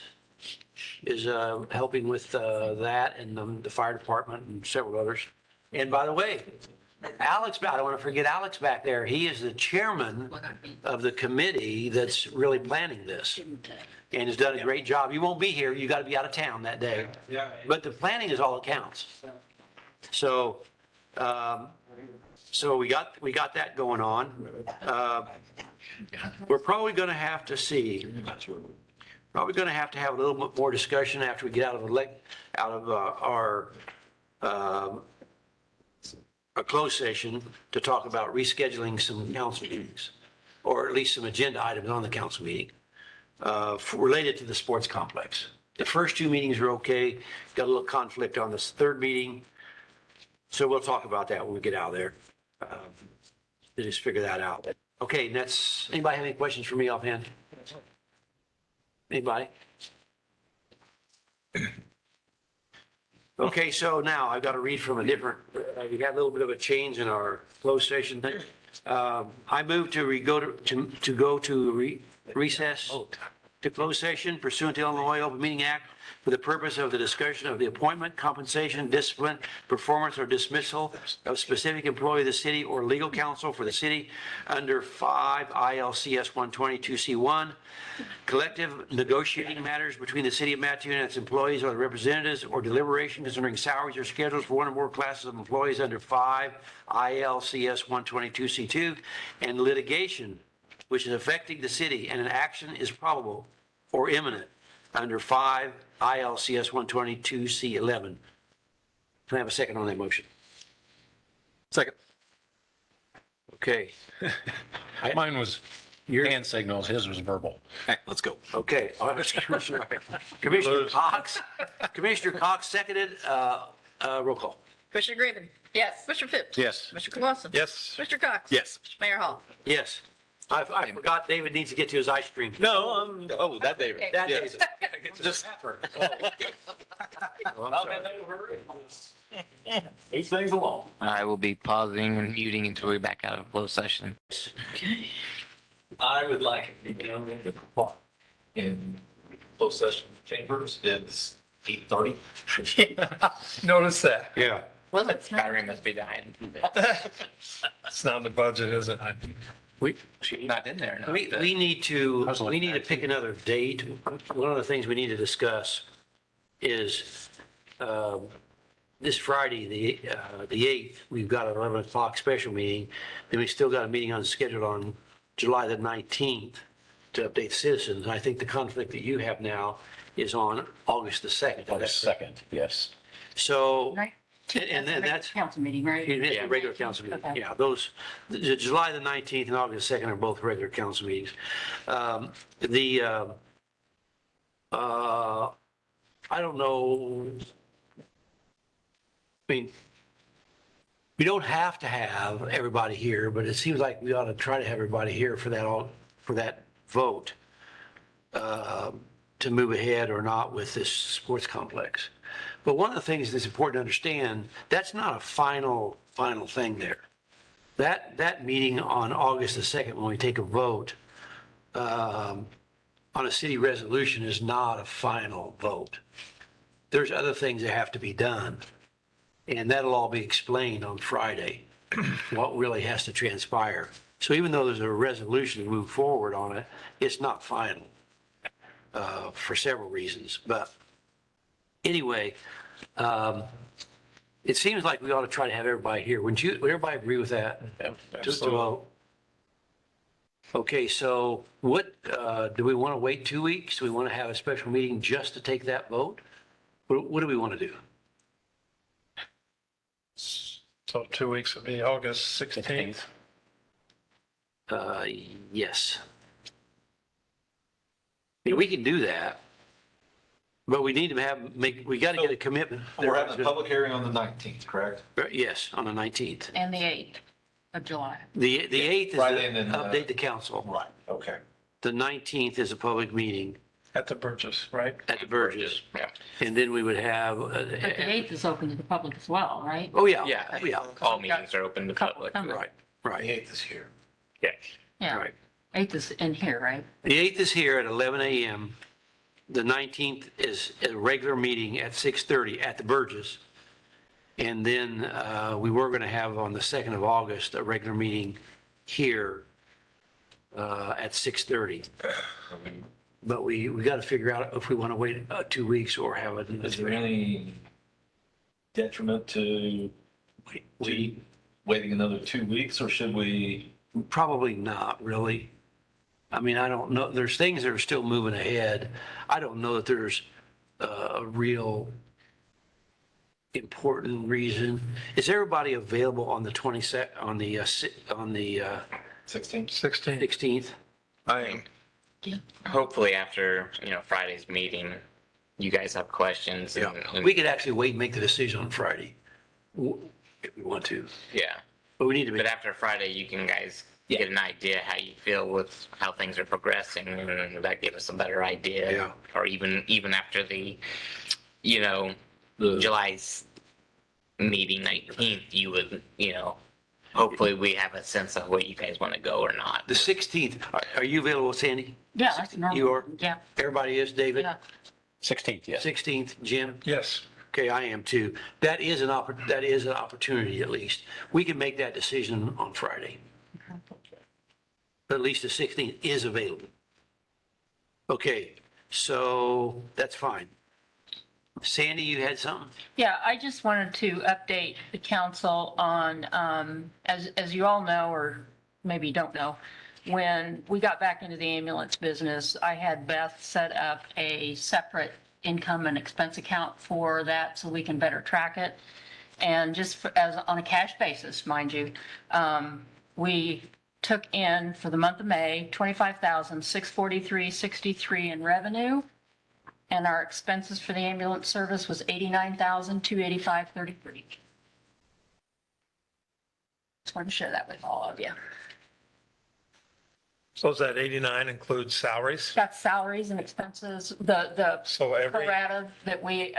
is helping with that, and the fire department and several others. And by the way, Alex, I don't want to forget Alex back there. He is the chairman of the committee that's really planning this and has done a great job. You won't be here. You got to be out of town that day. But the planning is all that counts. So, so we got that going on. We're probably going to have to see. Probably going to have a little bit more discussion after we get out of our a closed session to talk about rescheduling some council meetings, or at least some agenda items on the council meeting related to the sports complex. The first 2 meetings are okay. Got a little conflict on this 3rd meeting. So we'll talk about that when we get out of there. To just figure that out. Okay, and that's, anybody have any questions for me offhand? Anybody? Okay, so now I've got to read from a different, we got a little bit of a change in our closed session thing. I move to go to recess to closed session pursuant to Illinois Open Meeting Act for the purpose of the discussion of the appointment, compensation, discipline, performance, or dismissal of specific employee of the city or legal counsel for the city under 5 ILCS 122C1, collective negotiating matters between the city of Mattoon and its employees or representatives, or deliberation concerning salaries or schedules for one or more classes of employees under 5 ILCS 122C2, and litigation which is affecting the city and an action is probable or imminent under 5 ILCS 122C11. Can I have a second on that motion? Second. Okay. Mine was hand signals, his was verbal. Okay, let's go. Okay. Commissioner Cox seconded, roll call. Commissioner Graven? Yes. Commissioner Phipps? Yes. Commissioner Clausen? Yes. Commissioner Cox? Yes. Mayor Hall? Yes. I forgot David needs to get to his ice cream. No, that David. That Yes. David. Just. Move things along. I will be pausing and muting until we're back out of closed session. Okay. I would like to be on the clock in closed session chambers is 8:30. Notice that. Yeah. Well, it's not. Battery must be dying. It's not in the budget, is it? She's not in there. We need to pick another date. One of the things we need to discuss is this Friday, the 8th, we've got an 11 o'clock special meeting. Then we still got a meeting scheduled on July the 19th to update citizens. And I think the conflict that you have now is on August the 2nd. August 2nd, yes. So, Right. and then that's. Council meeting, right? It's a regular council meeting, Okay. yeah, those, the July the 19th and August 2nd are both regular council meetings. I don't know, I mean, we don't have to have everybody here, but it seems like we ought to try to have everybody here for that vote to move ahead or not with this sports complex. But one of the things that's important to understand, that's not a final thing there. That meeting on August the 2nd, when we take a vote on a city resolution, is not a final vote. There's other things that have to be done. And that'll all be explained on Friday, what really has to transpire. So even though there's a resolution to move forward on it, it's not final for several reasons. But anyway, it seems like we ought to try to have everybody here. Would everybody agree with that? Just to vote. Okay, so what, do we want to wait 2 weeks? Do we want to have a special meeting just to take that vote? What do we want to do? So 2 weeks would be August 16th. Yes. I mean, we can do that, but we need to we got to get a commitment. We're having a public hearing on the 19th, correct? Yes, on the 19th. And the 8th of July. The 8th is Friday and to then, update the council. Right, okay. The 19th is a public meeting At the Burgess, right? at the Burgess. Yeah. And then we would have, But the 8th is open to the public as well, right? oh, yeah. Yeah. Yeah, All meetings are open to Couple public. members. right, right, 8th is here. Yeah. Yeah, right. 8th is in here, right? The 8th is here at 11 a.m. The 19th is a regular meeting at 6:30 at the Burgess. And then we were going to have on the 2nd of August, a regular meeting here at 6:30. But we got to figure out if we want to wait 2 weeks or have it. Is there any detriment to waiting another 2 weeks, or should we? Probably not, really. I mean, I don't know. There's things that are still moving ahead. I don't know that there's a real important reason. Is everybody available on the 22nd, on the 16th? 16th? I am. Hopefully after, Friday's meeting, you guys have questions. and- We could actually wait and make the decision on Friday if we want to. Yeah. But we need to be. But after Friday, you can guys get an idea how you feel with how things are progressing, and that gives us a better idea. Yeah. Or even after the July's meeting 19th, you would, hopefully we have a sense of where you guys want to go or not. The 16th, are you available, Sandy? Yeah, that's normal. You are? Yeah. Everybody is, David? Yeah. 16th, yes. 16th, Jim? Yes. Okay, I am too. That is an opportunity at least. We can make that decision on Friday. But at least the 16th is available. Okay, so that's fine. Sandy, you had something? Yeah, I just wanted to update the council on, as you all know, or maybe you don't know, when we got back into the ambulance business, I had Beth set up a separate income and expense account for that so we can better track it. And just as on a cash basis, mind you, we took in for the month of May, $25,643.63 in revenue. And our expenses for the ambulance service was $89,285.33. Just wanted to share that with all of you. So does that 89 include salaries? Got salaries and expenses, the So every, prorata that we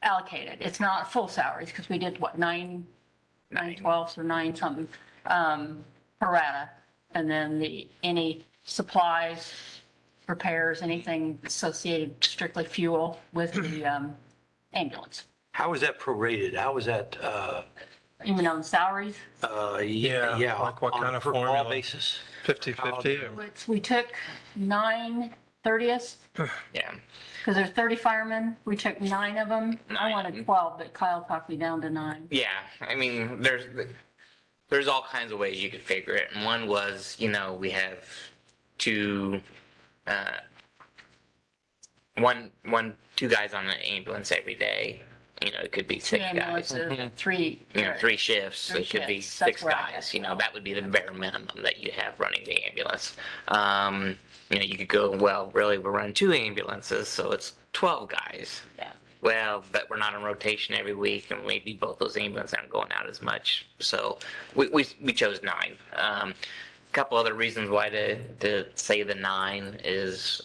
allocated. It's not full salaries because we did what, 9/12 or 9 something prorata. And then any supplies, repairs, anything associated strictly fuel with the ambulance. How was that prorated? How was that, Even on salaries? Yeah, yeah, like what on kind a of per call formula? basis? 50/50? We took 9 30th? Yeah. Because there's 30 firemen. We took 9 of them. I wanted 12, but Kyle talked me down to 9. Yeah, I mean, there's all kinds of ways you could figure it. And one was, we have two guys on an ambulance every day. It could be 6 guys. 3. 3 shifts. Three It could be shifts. That's 6 where I guys. That would be the bare minimum that you have running the ambulance. You could go, well, really, we're running 2 ambulances, so it's 12 guys. Yeah. Well, but we're not on rotation every week, and maybe both those ambulances aren't going out as much. So we chose 9. A couple other reasons why to say the 9 is,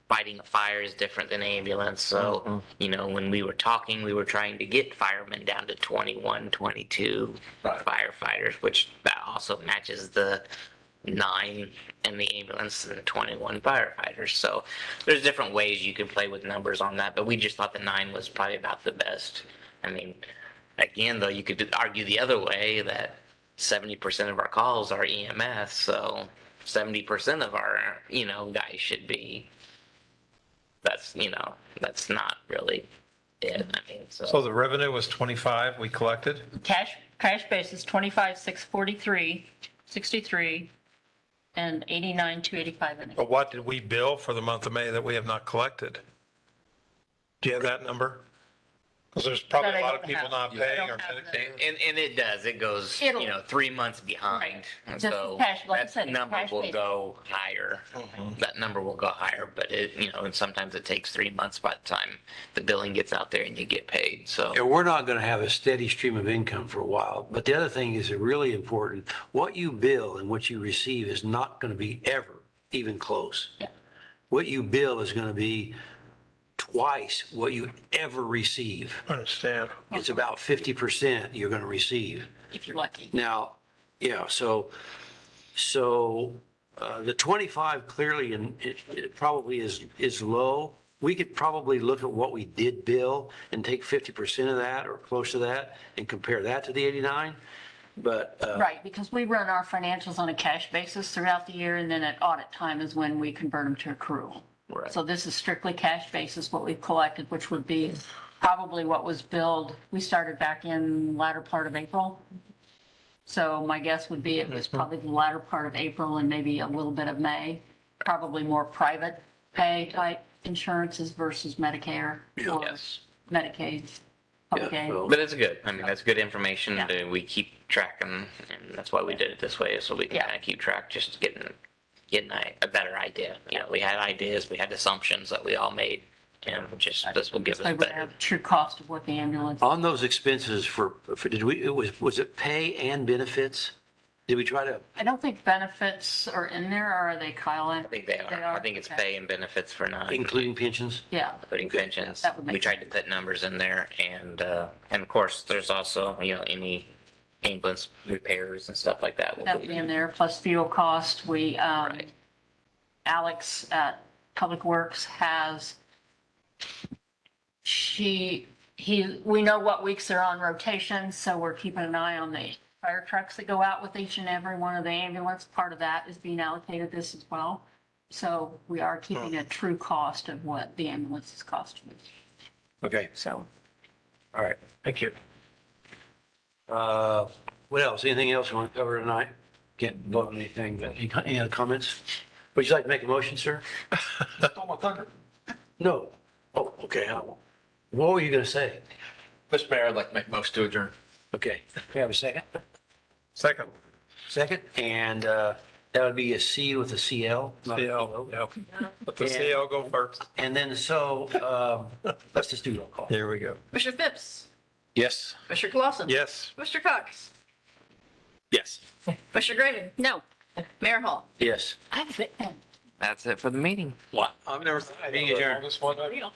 fighting a fire is different than ambulance. So, when we were talking, we were trying to get firemen down to 21, 22 firefighters, which that also matches the 9 in the ambulance and 21 firefighters. So there's different ways you could play with numbers on that, but we just thought the 9 was probably about the best. I mean, again, though, you could argue the other way that 70% of our calls are EMS, so 70% of our, guys should be, that's not really it. I mean, So the revenue was 25 we collected? Cash basis, 25,643, 63, and 89,285 in it. But what did we bill for the month of May that we have not collected? Do you have that number? Because there's probably That I a lot of don't people have. not I paying don't or have And it does. It goes, It'll- 3 months behind. And Just so cash, like I that said, it's number cash will basis. go higher. That number will go higher, but and sometimes it takes 3 months by the time the billing gets out there and you get paid. So And we're not going to have a steady stream of income for a while. But the other thing is really important. What you bill and what you receive is not going to be ever even close. Yeah. What you bill is going to be twice what you ever receive. I understand. It's about 50% you're going to receive. If you're lucky. Now, so the 25 clearly, and it probably is low. We could probably look at what we did bill and take 50% of that or close to that and compare that to the 89. But Right, because we run our financials on a cash basis throughout the year, and then at audit time is when we convert them to accrual. Right. So this is strictly cash basis, what we've collected, which would be probably what was billed. We started back in latter part of April. So my guess would be it was probably the latter part of April and maybe a little bit of May. Probably more private pay type insurances versus Medicare or Yes. Medicaid, public aid. But it's good. I mean, that's good information. Yeah. We keep tracking, and that's why we did it this way, so we can kind of keep track, just getting a better idea. We had ideas, we had assumptions that we all made, and this will give us Like we better. have true cost of what the ambulance. on those expenses was it pay and benefits? Did we try to? I don't think benefits are in there, or are they, Kyle? I think they are. I think it's pay and benefits for 9. Including pensions? Yeah. Including pensions. That would make We tried to put numbers in there, and of course, there's also, any ambulance repairs and stuff like that. That would be in there, plus fuel cost. We, Alex at Public Works has, we know what weeks they're on rotation, so we're keeping an eye on the fire trucks that go out with each and every one of the ambulance. Part of that is being allocated this as well. So we are keeping a true cost of what the ambulances cost. Okay. So. All right. Thank you. What else? Anything else you want to cover tonight? Can't vote on anything, but any other comments? Would you like to make a motion, sir? No. Oh, okay. What were you going to say? Mr. Mayor, I'd like to make a motion to adjourn. Okay. We have a second? Second. Second, and that would be a C with a CL. not a CL, PO. yeah. Let the CL go first. And then let's just do roll call. There we go. Commissioner Phipps, Yes. Commissioner Clausen. Yes. Mr. Cox, Yes. Commissioner Graven. No. Mayor Hall. Yes. That's it for the meeting. What? I've never. Meeting adjourned. Longest one I've- Real.